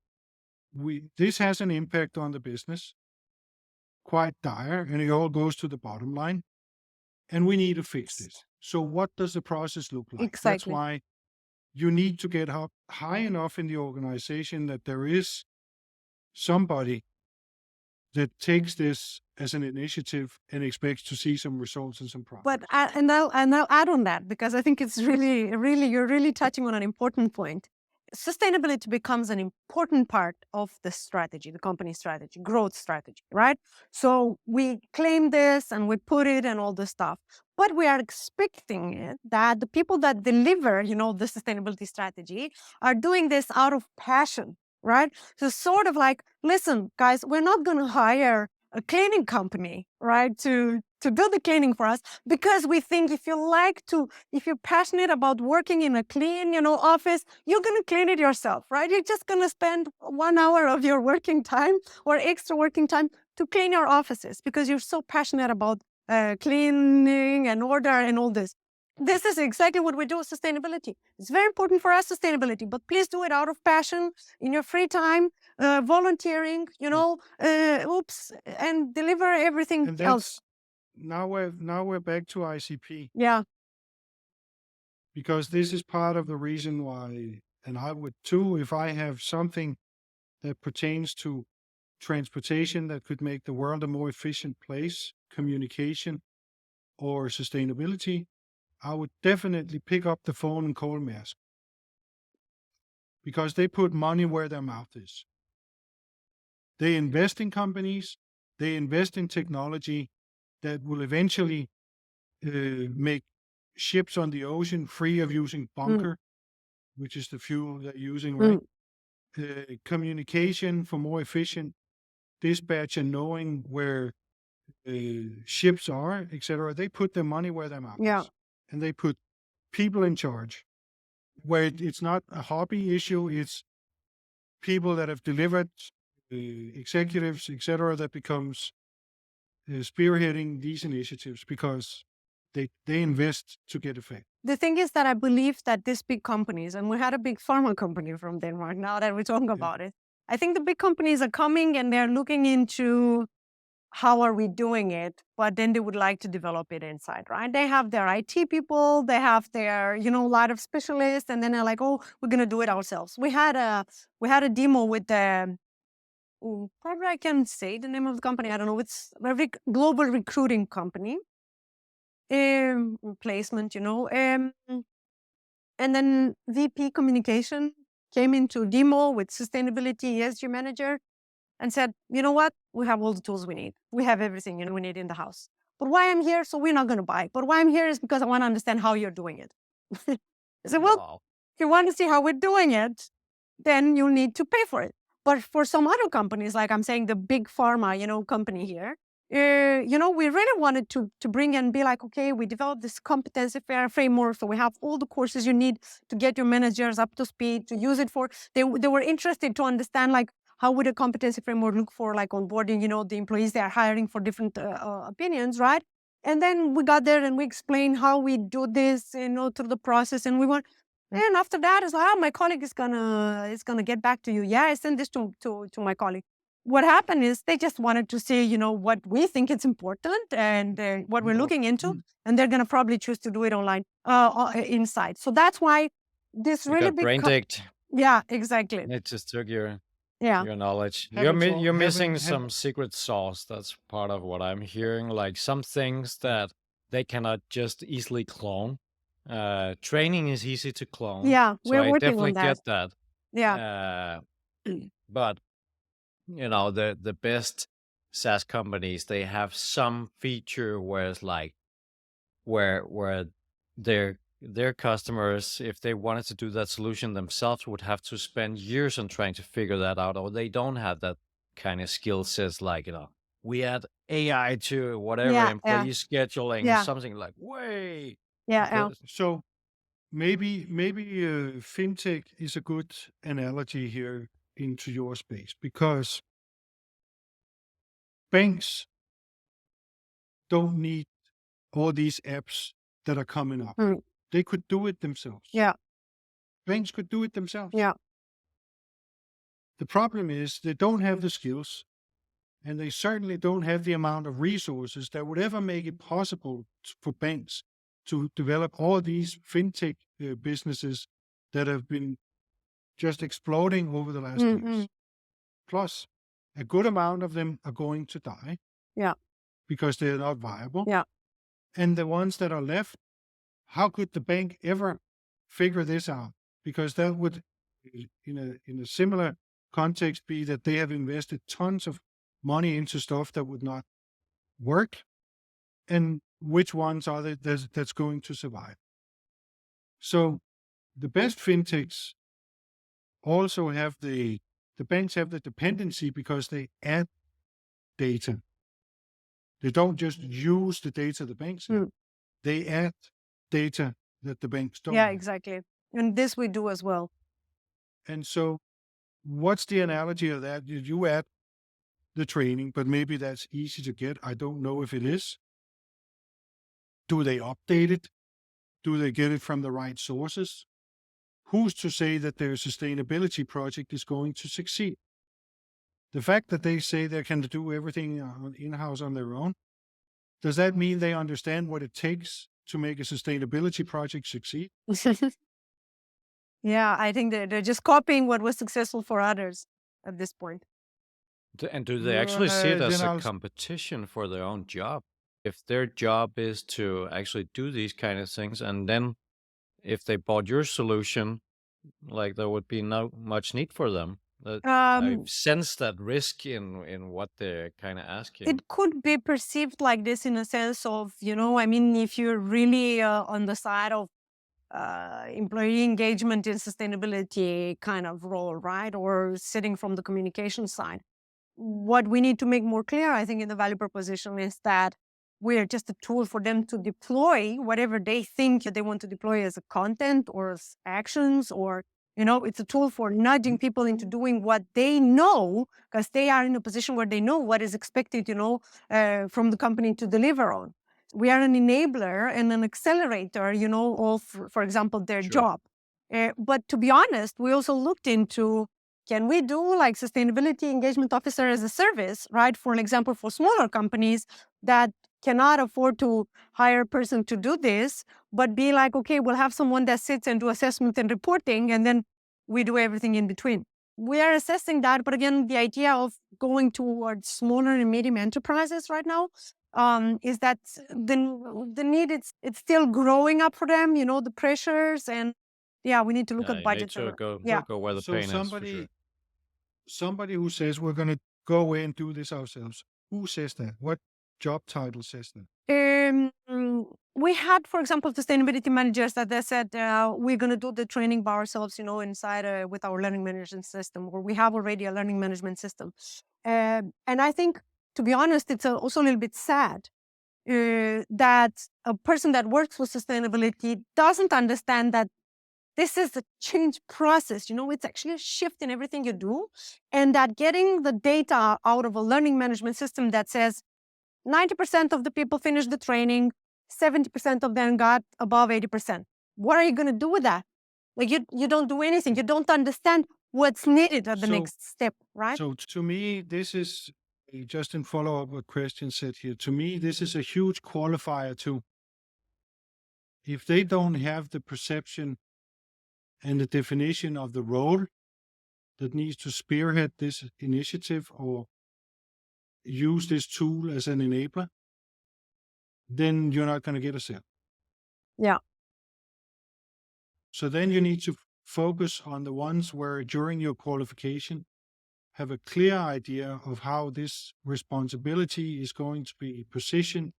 this has an impact on the business, quite dire, and it all goes to the bottom line. And we need to fix this. So what does the process look like? That's Exactly. why you need to get up high enough in the organization that there is somebody that takes this as an initiative and expects to see some results and some progress. But I'll add on that, because I think it's really, really, you're really touching on an important point. Sustainability becomes an important part of the strategy, the company strategy, growth strategy, right? So we claim this and we put it and all this stuff, but we are expecting it that the people that deliver, the sustainability strategy are doing this out of passion, right? So sort of like, listen, guys, we're not going to hire a cleaning company, right, to do the cleaning for us, because we think if you're passionate about working in a clean, office, you're going to clean it yourself, right? You're just going to spend 1 hour of your working time or extra working time to clean your offices because you're so passionate about cleaning and order and all this. This is exactly what we do with sustainability. It's very important for us, sustainability, but please do it out of passion, in your free time, volunteering, and deliver everything And else. now we're back to ICP, Yeah, because this is part of the reason why, and I would too, if I have something that pertains to transportation that could make the world a more efficient place, communication, or sustainability, I would definitely pick up the phone and call Maersk, because they put money where their mouth is. They invest in companies, they invest in technology that will eventually make ships on the ocean free of using bunker, which is the fuel they're using, right? Communication for more efficient dispatch and knowing where ships are, etc. They put their money where their mouth yeah. is, and they put people in charge, where it's not a hobby issue. It's people that have delivered, executives, etc., that becomes spearheading these initiatives, because they invest to get effect. The thing is that I believe that these big companies, and we had a big pharma company from Denmark, now that we're talking about it, I think the big companies are coming and they're looking into how are we doing it, but then they would like to develop it inside, right? They have their IT people, they have their, a lot of specialists, and then they're like, oh, we're going to do it ourselves. We had a demo with the Probably I can say the name of the company. I don't know. It's a global recruiting company. Placement, and then VP communication came into demo with sustainability ESG manager and said, you know what? We have all the tools we need. We have everything we need in the house. But why I'm here? So we're not going to buy. But why I'm here is because I want to understand how you're doing it. I said, well, Wow. if you want to see how we're doing it, then you'll need to pay for it. But for some other companies, like I'm saying, the big pharma, company here, we really wanted to bring and be like, okay, we developed this competency framework. So we have all the courses you need to get your managers up to speed, to use it for, they were interested to understand like, how would a competency framework look for like onboarding, the employees they are hiring for different opinions, right? And then we got there and we explained how we do this, through the process. And we want, and after that, it's like, my colleague is gonna get back to you. Yeah, I sent this to my colleague. What happened is they just wanted to see, what we think it's important and what we're looking into, and they're gonna probably choose to do it online, inside. So that's why this You really got big. brain dicked. Yeah, exactly. It just took your Yeah. knowledge. Happens all- You're happen- missing happen- some secret sauce. That's part of what I'm hearing. Like some things that they cannot just easily clone. Training is easy to clone. Yeah, so we're I working definitely on that. get that. Yeah. But the best SaaS companies, they have some feature where it's like where their customers, if they wanted to do that solution themselves, would have to spend years on trying to figure that out, or they don't have that kind of skill sets. Like we add AI to whatever Yeah, employee scheduling, Yeah. something like way. Yeah. So maybe fintech is a good analogy here into your space, because banks don't need all these apps that are coming up. Mm. They could do it themselves. Yeah. Banks could do it themselves. Yeah. The problem is they don't have the skills, and they certainly don't have the amount of resources that would ever make it possible for banks to develop all these fintech businesses that have been just exploding over the last years. Plus, a good amount of them are going to die. Yeah. Because they're not viable. Yeah. And the ones that are left, how could the bank ever figure this out? Because that would, in a similar context, be that they have invested tons of money into stuff that would not work. And which ones are that's going to survive? So the best fintechs also have the banks have the dependency because they add data. They don't just use the data the banks have. They add data that the banks don't. Yeah, have. exactly. And this we do as well. And so what's the analogy of that? You add the training, but maybe that's easy to get. I don't know if it is. Do they update it? Do they get it from the right sources? Who's to say that their sustainability project is going to succeed? The fact that they say they can do everything in-house on their own, does that mean they understand what it takes to make a sustainability project succeed? Yeah, I think they're just copying what was successful for others at this point. And do they actually see it as Then a I'll- competition for their own job? If their job is to actually do these kind of things, and then if they bought your solution, like there would be no much need for them. I sense that risk in what they're kind of asking. It could be perceived like this in a sense of, if you're really on the side of employee engagement in sustainability kind of role, right? Or sitting from the communication side. What we need to make more clear, I think, in the value proposition is that we're just a tool for them to deploy whatever they think they want to deploy as a content or as actions, or it's a tool for nudging people into doing what they know, because they are in a position where they know what is expected, from the company to deliver on. We are an enabler and an accelerator, of, for example, their Sure. job. But to be honest, we also looked into, can we do like sustainability engagement officer as a service, right? For an example, for smaller companies that cannot afford to hire a person to do this, but be like, okay, we'll have someone that sits and do assessment and reporting, and then we do everything in between. we are assessing that. But again, the idea of going towards smaller and medium enterprises right now is that the need, it's still growing up for them, the pressures, and we need to look at budgets. Go where the So pain is, for sure. somebody who says we're going to go away and do this ourselves, who says that? What job title says that? We had, for example, sustainability managers that they said, we're going to do the training by ourselves, inside with our learning management system, or we have already a learning management system. And I think, to be honest, it's also a little bit sad that a person that works with sustainability doesn't understand that this is a change process. It's actually a shift in everything you do, and that getting the data out of a learning management system that says 90% of the people finished the training, 70% of them got above 80%. What are you going to do with that? Like, you don't do anything. You don't understand what's needed at the next step, right? So to me, this is, just in follow-up what Christian said here, to me, this is a huge qualifier too. If they don't have the perception and the definition of the role that needs to spearhead this initiative or use this tool as an enabler, then you're not going to get a sale. Yeah. So then you need to focus on the ones where during your qualification have a clear idea of how this responsibility is going to be positioned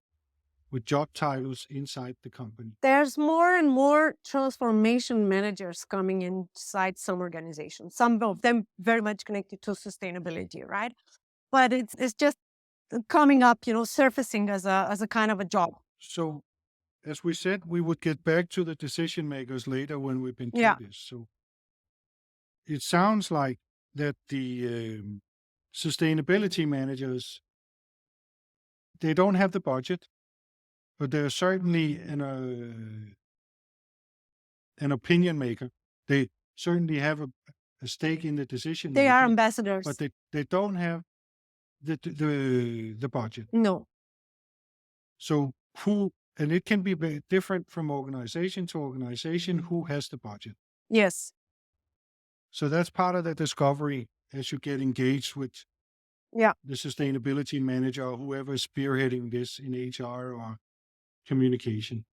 with job titles inside the company. There's more and more transformation managers coming inside some organizations, some of them very much connected to sustainability, right? But it's just coming up, surfacing as a kind of a job. So as we said, we would get back to the decision makers later when we've been through this. So it sounds like that the sustainability managers, they don't have the budget, but they're certainly an opinion maker. They certainly have a stake in the decision. They are ambassadors, but they don't have the budget. No. So and it can be very different from organization to organization, who has the budget. Yes. So that's part of the discovery as you get engaged with the sustainability manager or whoever is spearheading this in HR or communication.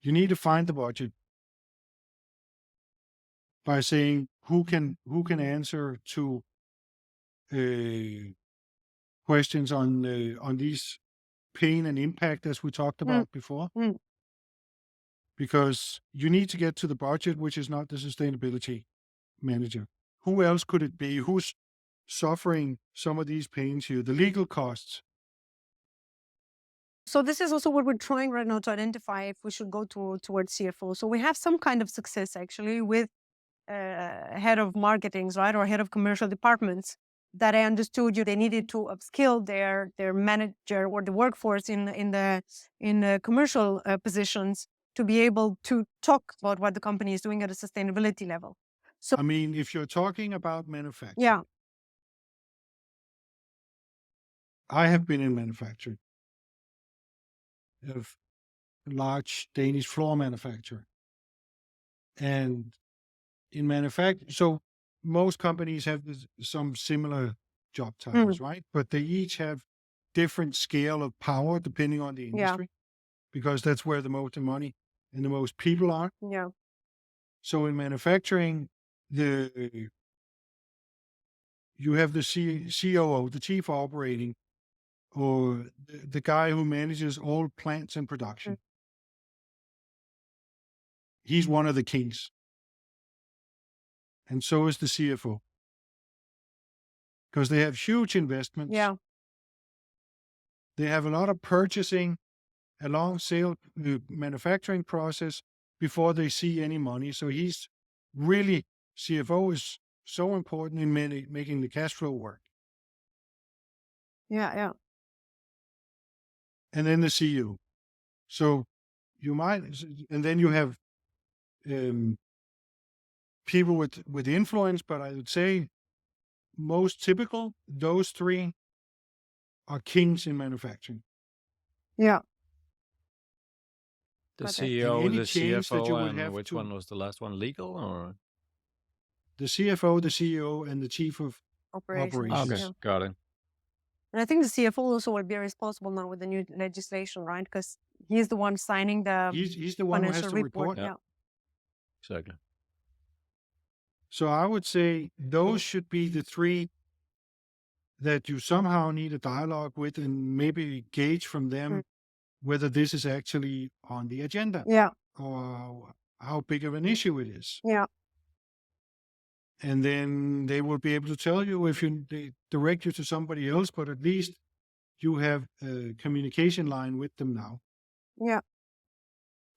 You need to find the budget by saying who can answer to questions on these pain and impact as we talked about before. Because you need to get to the budget, which is not the sustainability manager. Who else could it be? Who's suffering some of these pains here? The legal costs. So this is also what we're trying right now to identify if we should go towards CFO. So we have some kind of success actually with head of marketings, right, or head of commercial departments that I understood they needed to upskill their manager or the workforce in the commercial positions to be able to talk about what the company is doing at a sustainability level. So I mean, if you're talking about manufacturing, I have been in manufacturing of large Danish floor manufacturer, and in manufacturing, so most companies have some similar job titles, right? But they each have different scale of power depending on the industry, because that's where the most money and the most people are. Yeah. So in manufacturing, you have the COO, the chief operating, or the guy who manages all plants and production. He's one of the kings. And so is the CFO. Because they have huge investments. Yeah. They have a lot of purchasing, a long sale manufacturing process before they see any money. So CFO is so important in making the cash flow work. Yeah. And then the CEO. So and then you have people with influence, but I would say most typical, those three are kings in manufacturing. Yeah. The CEO, the CFO, and which one was the last one? Legal or? the CFO, the CEO, and the chief of operations. Okay, got it. And I think the CFO also will be responsible now with the new legislation, right? Because he's the one signing the He's the one who has financial to report. report. Yeah. Exactly. So I would say those should be the three that you somehow need a dialogue with and maybe gauge from them whether this is actually on the agenda Yeah. or how big of an issue it is. Yeah. And then they will be able to tell you if they direct you to somebody else, but at least you have a communication line with them now Yeah.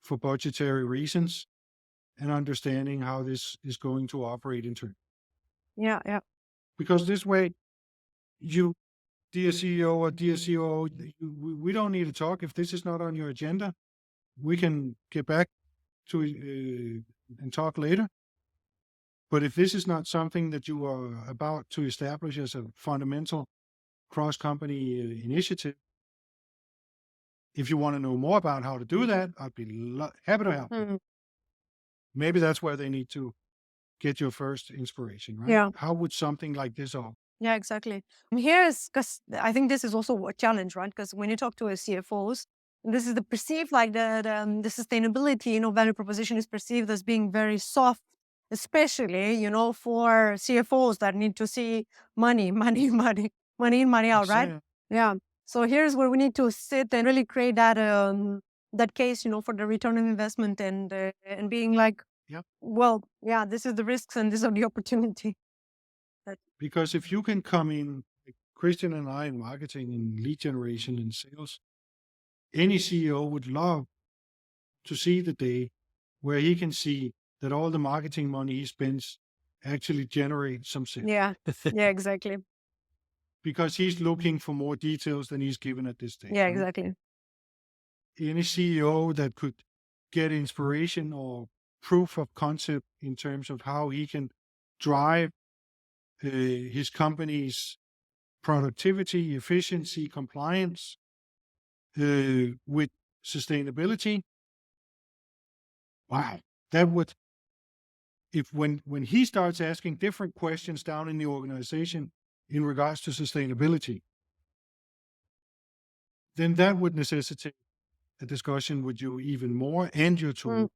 for budgetary reasons and understanding how this is going to operate into. Yeah. Yeah. Because this way, you, dear CEO or dear COO, we don't need to talk. If this is not on your agenda, we can get back to and talk later. But if this is not something that you are about to establish as a fundamental cross-company initiative, if you want to know more about how to do that, I'd be happy to help you. Maybe that's where they need to get your first inspiration, right? Yeah. How would something like this all? Yeah, exactly. And here's, because I think this is also a challenge, right? Because when you talk to a CFOs, this is the perceived, like the sustainability, value proposition is perceived as being very soft, especially, for CFOs that need to see money, money in, money out, right? Yeah. So here's where we need to sit and really create that case, for the return on investment and being like, Yep. well, yeah, this is the risks and this is the opportunity. Because if you can come in, like Christian and I in marketing and lead generation and sales, any CEO would love to see the day where he can see that all the marketing money he spends actually generates some sales. Yeah. Yeah, exactly. Because he's looking for more details than he's given at this stage. Yeah, right? exactly. Any CEO that could get inspiration or proof of concept in terms of how he can drive his company's productivity, efficiency, compliance with sustainability. Wow, that would, if when he starts asking different questions down in the organization in regards to sustainability, then that would necessitate a discussion with you even more and your tool.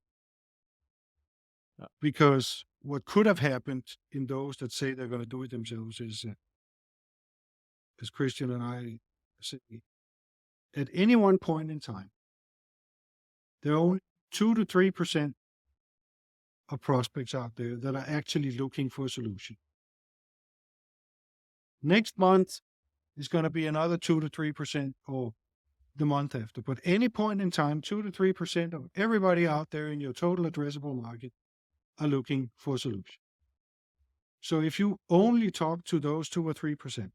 Because what could have happened in those that say they're going to do it themselves is, as Christian and I say, at any one point in time, there are only 2 to 3% of prospects out there that are actually looking for a solution. Next month is going to be another 2 to 3%, or the month after. But any point in time, 2 to 3% of everybody out there in your total addressable market are looking for a solution. So if you only talk to those 2 or 3%,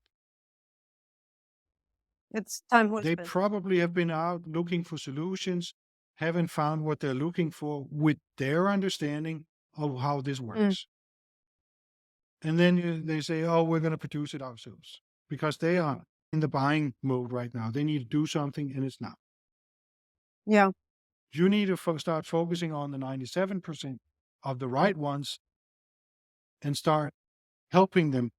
it's time well they spent. probably have been out looking for solutions, haven't found what they're looking for with their understanding of how this works. And then they say, oh, we're going to produce it ourselves, because they are in the buying mode right now. They need to do something, and it's now. Yeah. You need to start focusing on the 97% of the right ones and start helping them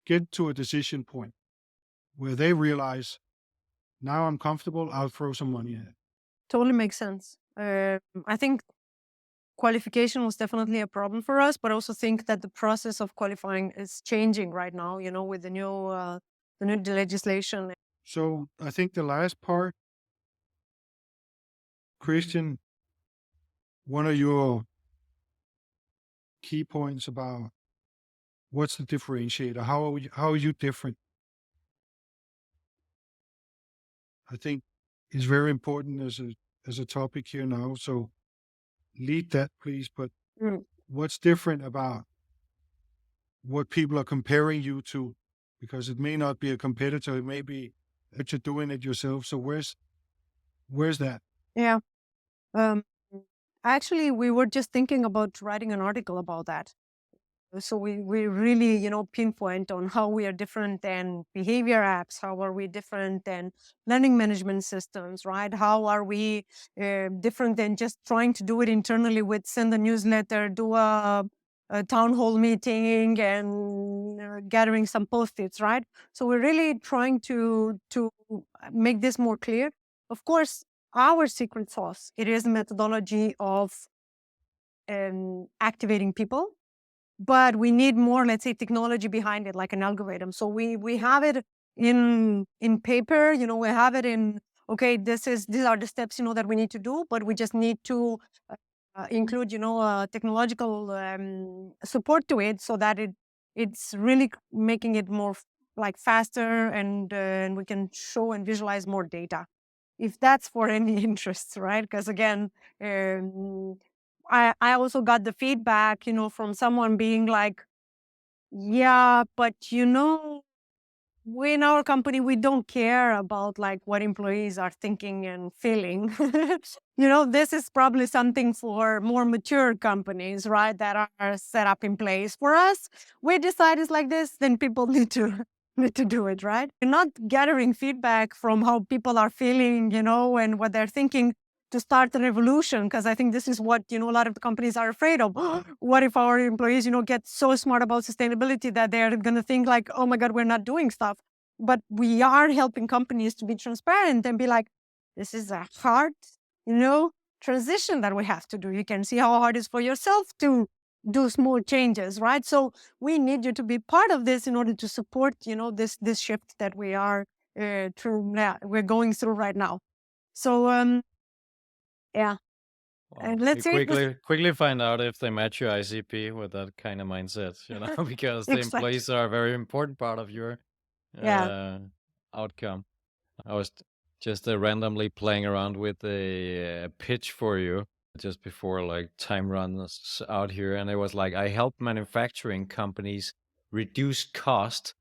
get to a decision point where they realize, now I'm comfortable, I'll throw some money at it. Totally makes sense. I think qualification was definitely a problem for us, but I also think that the process of qualifying is changing right now, with the new legislation. So I think the last part, Christian, one of your key points about what's the differentiator? How are you different? I think is very important as a topic here now. So lead that, please. But what's different about what people are comparing you to? Because it may not be a competitor, it may be that you're doing it yourself. So where's that? Yeah. Actually, we were just thinking about writing an article about that. So we really, pinpoint on how we are different than behavior apps. How are we different than learning management systems, right? How are we different than just trying to do it internally with send a newsletter, do a a town hall meeting and gathering some post-its, right? So we're really trying to make this more clear. Of course, our secret sauce, it is a methodology of activating people, but we need more, let's say, technology behind it, like an algorithm. So we have it in paper, we have it in, okay, these are the steps, that we need to do, but we just need to include, technological support to it so that it's really making it more like faster and we can show and visualize more data. If that's for any interest, right? Because again, I also got the feedback, from someone being like, yeah, but we in our company, we don't care about like what employees are thinking and feeling. This is probably something for more mature companies, right? That are set up in place. For us, we decide it's like this, then people need to do it, right? You're not gathering feedback from how people are feeling, and what they're thinking to start a revolution, because I think this is what, a lot of the companies are afraid of. What if our employees, get so smart about sustainability that they're going to think like, oh my God, we're not doing stuff. But we are helping companies to be transparent and be like, this is a hard, transition that we have to do. You can see how hard it is for yourself to do small changes, right? So we need you to be part of this in order to support, this shift that we are we're going through right now. So yeah. Well, And let's you see. quickly find out if they match your ICP with that kind of mindset, because the Exactly. employees are a very important part of your Yeah. outcome. I was just randomly playing around with a pitch for you just before like time runs out here, and it was like, I help manufacturing companies reduce cost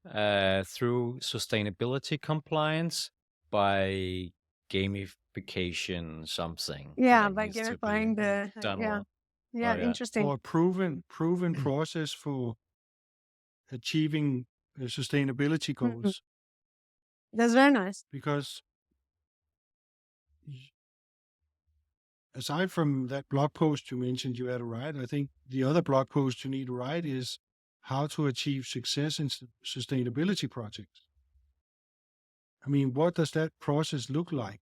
through sustainability compliance by gamification something. Yeah, Like, by needs to be gamifying the done yeah. well. Yeah, Oh yeah. interesting. Or a proven process for achieving sustainability goals. That's very nice. Because aside from that blog post you mentioned you had to write, I think the other blog post you need to write is how to achieve success in sustainability projects. I mean, what does that process look like?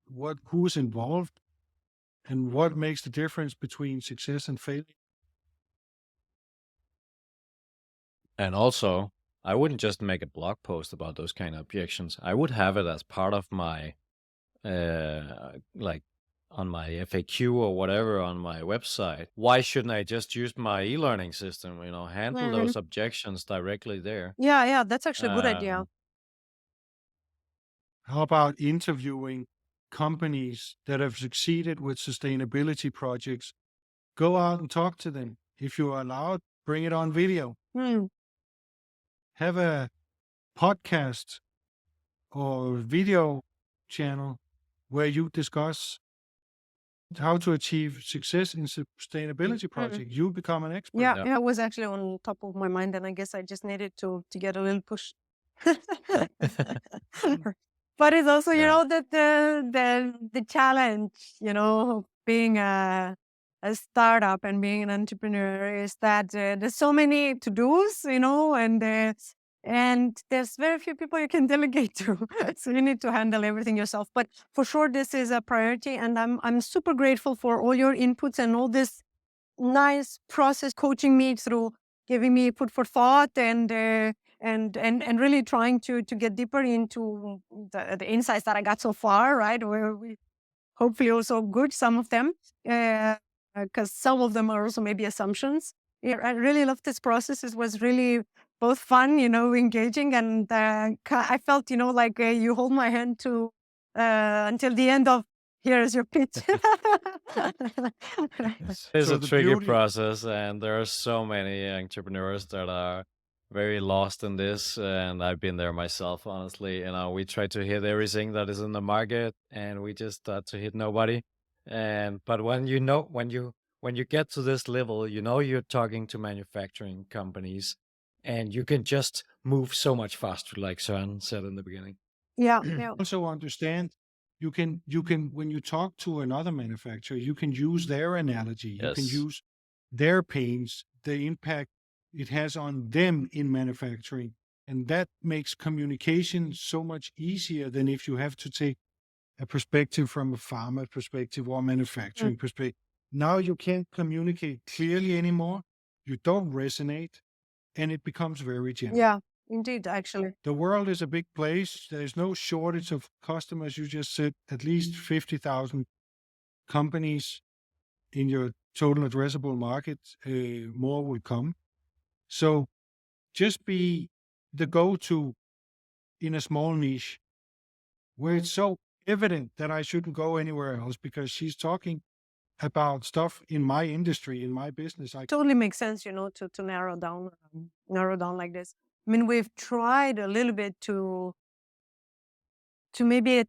Who's involved, and what makes the difference between success and failure? And also, I wouldn't just make a blog post about those kind of objections. I would have it as part of my like on my FAQ or whatever on my website. Why shouldn't I just use my e-learning system, handle those objections directly there? Yeah, that's actually a good idea. How about interviewing companies that have succeeded with sustainability projects? Go out and talk to them. If you're allowed, bring it on video. Have a podcast or video channel where you discuss how to achieve success in sustainability project. You become an expert. Yeah, it was actually on top of my mind, and I guess I just needed to get a little push. But it's also, that the challenge, of being a startup and being an entrepreneur is that there's so many to-dos, and there's very few people you can delegate to. So you need to handle everything yourself. But for sure, this is a priority, and I'm super grateful for all your inputs and all this nice process coaching me through, giving me food for thought and really trying to get deeper into the insights that I got so far, right? Where we hopefully also good, some of them, because some of them are also maybe assumptions. Yeah, I really loved this process. It was really both fun, engaging, and I felt, like you hold my hand to until the end of, here's your pitch. It's So a the tricky beauty- process, and there are so many entrepreneurs that are very lost in this, and I've been there myself, honestly. We try to hit everything that is in the market, and we just start to hit nobody. But when you get to this level, you're talking to manufacturing companies, and you can just move so much faster, like Søren said in the beginning. Yeah. Also understand you can when you talk to another manufacturer, you can use their analogy. You can Yes. use their pains, the impact it has on them in manufacturing. And that makes communication so much easier than if you have to take a perspective from a farmer perspective or manufacturing perspective. Now you can't communicate clearly anymore. You don't resonate, and it becomes very general. Yeah, indeed, actually. The world is a big place. There's no shortage of customers. You just said at least 50,000 companies in your total addressable market. More will come. So just be the go-to in a small niche where it's so evident that I shouldn't go anywhere else because she's talking about stuff in my industry, in my business. Totally makes sense, to narrow down like this. I mean, we've tried a little bit to maybe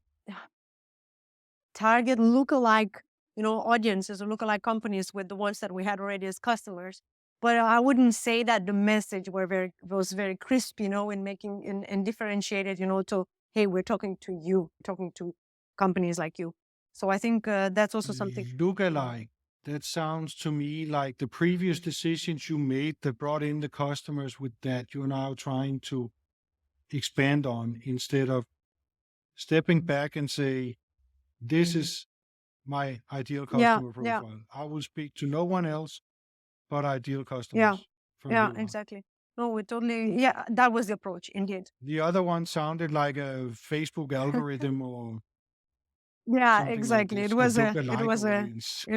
target lookalike, audiences or lookalike companies with the ones that we had already as customers. But I wouldn't say that the message was very crisp, in making and differentiated, to, hey, we're talking to you, talking to companies like you. So I think that's also something. Lookalike. That sounds to me like the previous decisions you made that brought in the customers with that you're now trying to expand on instead of stepping back and say, this is my ideal customer profile. I will speak to no one else but ideal customers. Yeah, exactly. No, we totally, that was the approach, indeed. The other one sounded like a Facebook algorithm or exactly. Like it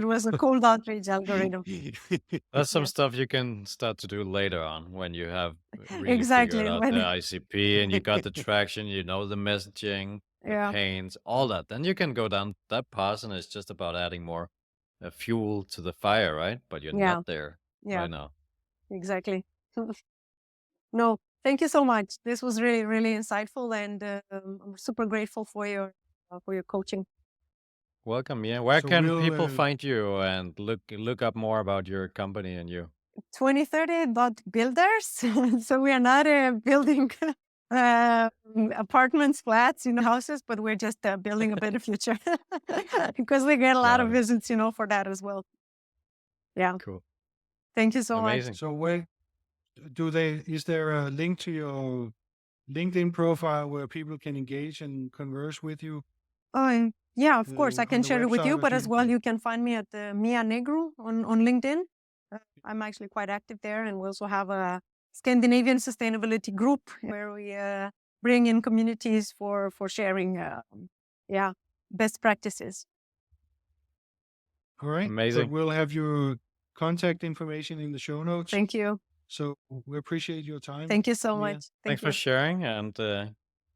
was a cold outreach algorithm. That's some stuff you can start to do later on when you have really Exactly. figured out the ICP and you got the traction, the messaging, the pains, all that. Then you can go down that path, and it's just about adding more fuel to the fire, right? But you're not there right now. Exactly. No, thank you so much. This was really, really insightful, and I'm super grateful for your coaching. Welcome. Yeah. Where can people find you and look up more about your company and you? 2030.builders. So we are not building apartments, flats, houses, but we're just building a better future because we get a lot of visits, for that as well. Yeah. Cool. Thank you so Amazing. much. So where is there a link to your LinkedIn profile where people can engage and converse with you? Oh, yeah, of course. I can share it with you, but as well, you can find me at Mia Negru on LinkedIn. I'm actually quite active there, and we also have a Scandinavian sustainability group where we bring in communities for sharing, best practices. All right. Amazing. So we'll have your contact information in the show notes. Thank you. So we appreciate your time. Thank you so much. Thanks for sharing, and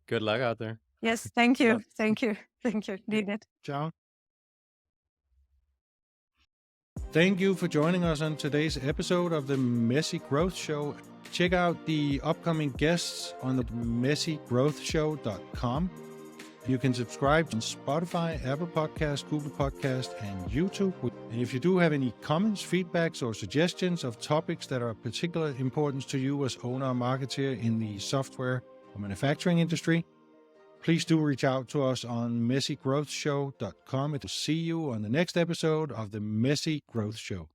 good luck out there. Yes, thank you. Thank you. Thank you. Need it. Ciao. Thank you for joining us on today's episode of the Messy Growth Show. Check out the upcoming guests on the messygrowthshow.com. You can subscribe on Spotify, Apple Podcasts, Google Podcasts, and YouTube. And if you do have any comments, feedbacks, or suggestions of topics that are of particular importance to you as owner or marketer in the software or manufacturing industry, please do reach out to us on messygrowthshow.com. To see you on the next episode of the Messy Growth Show.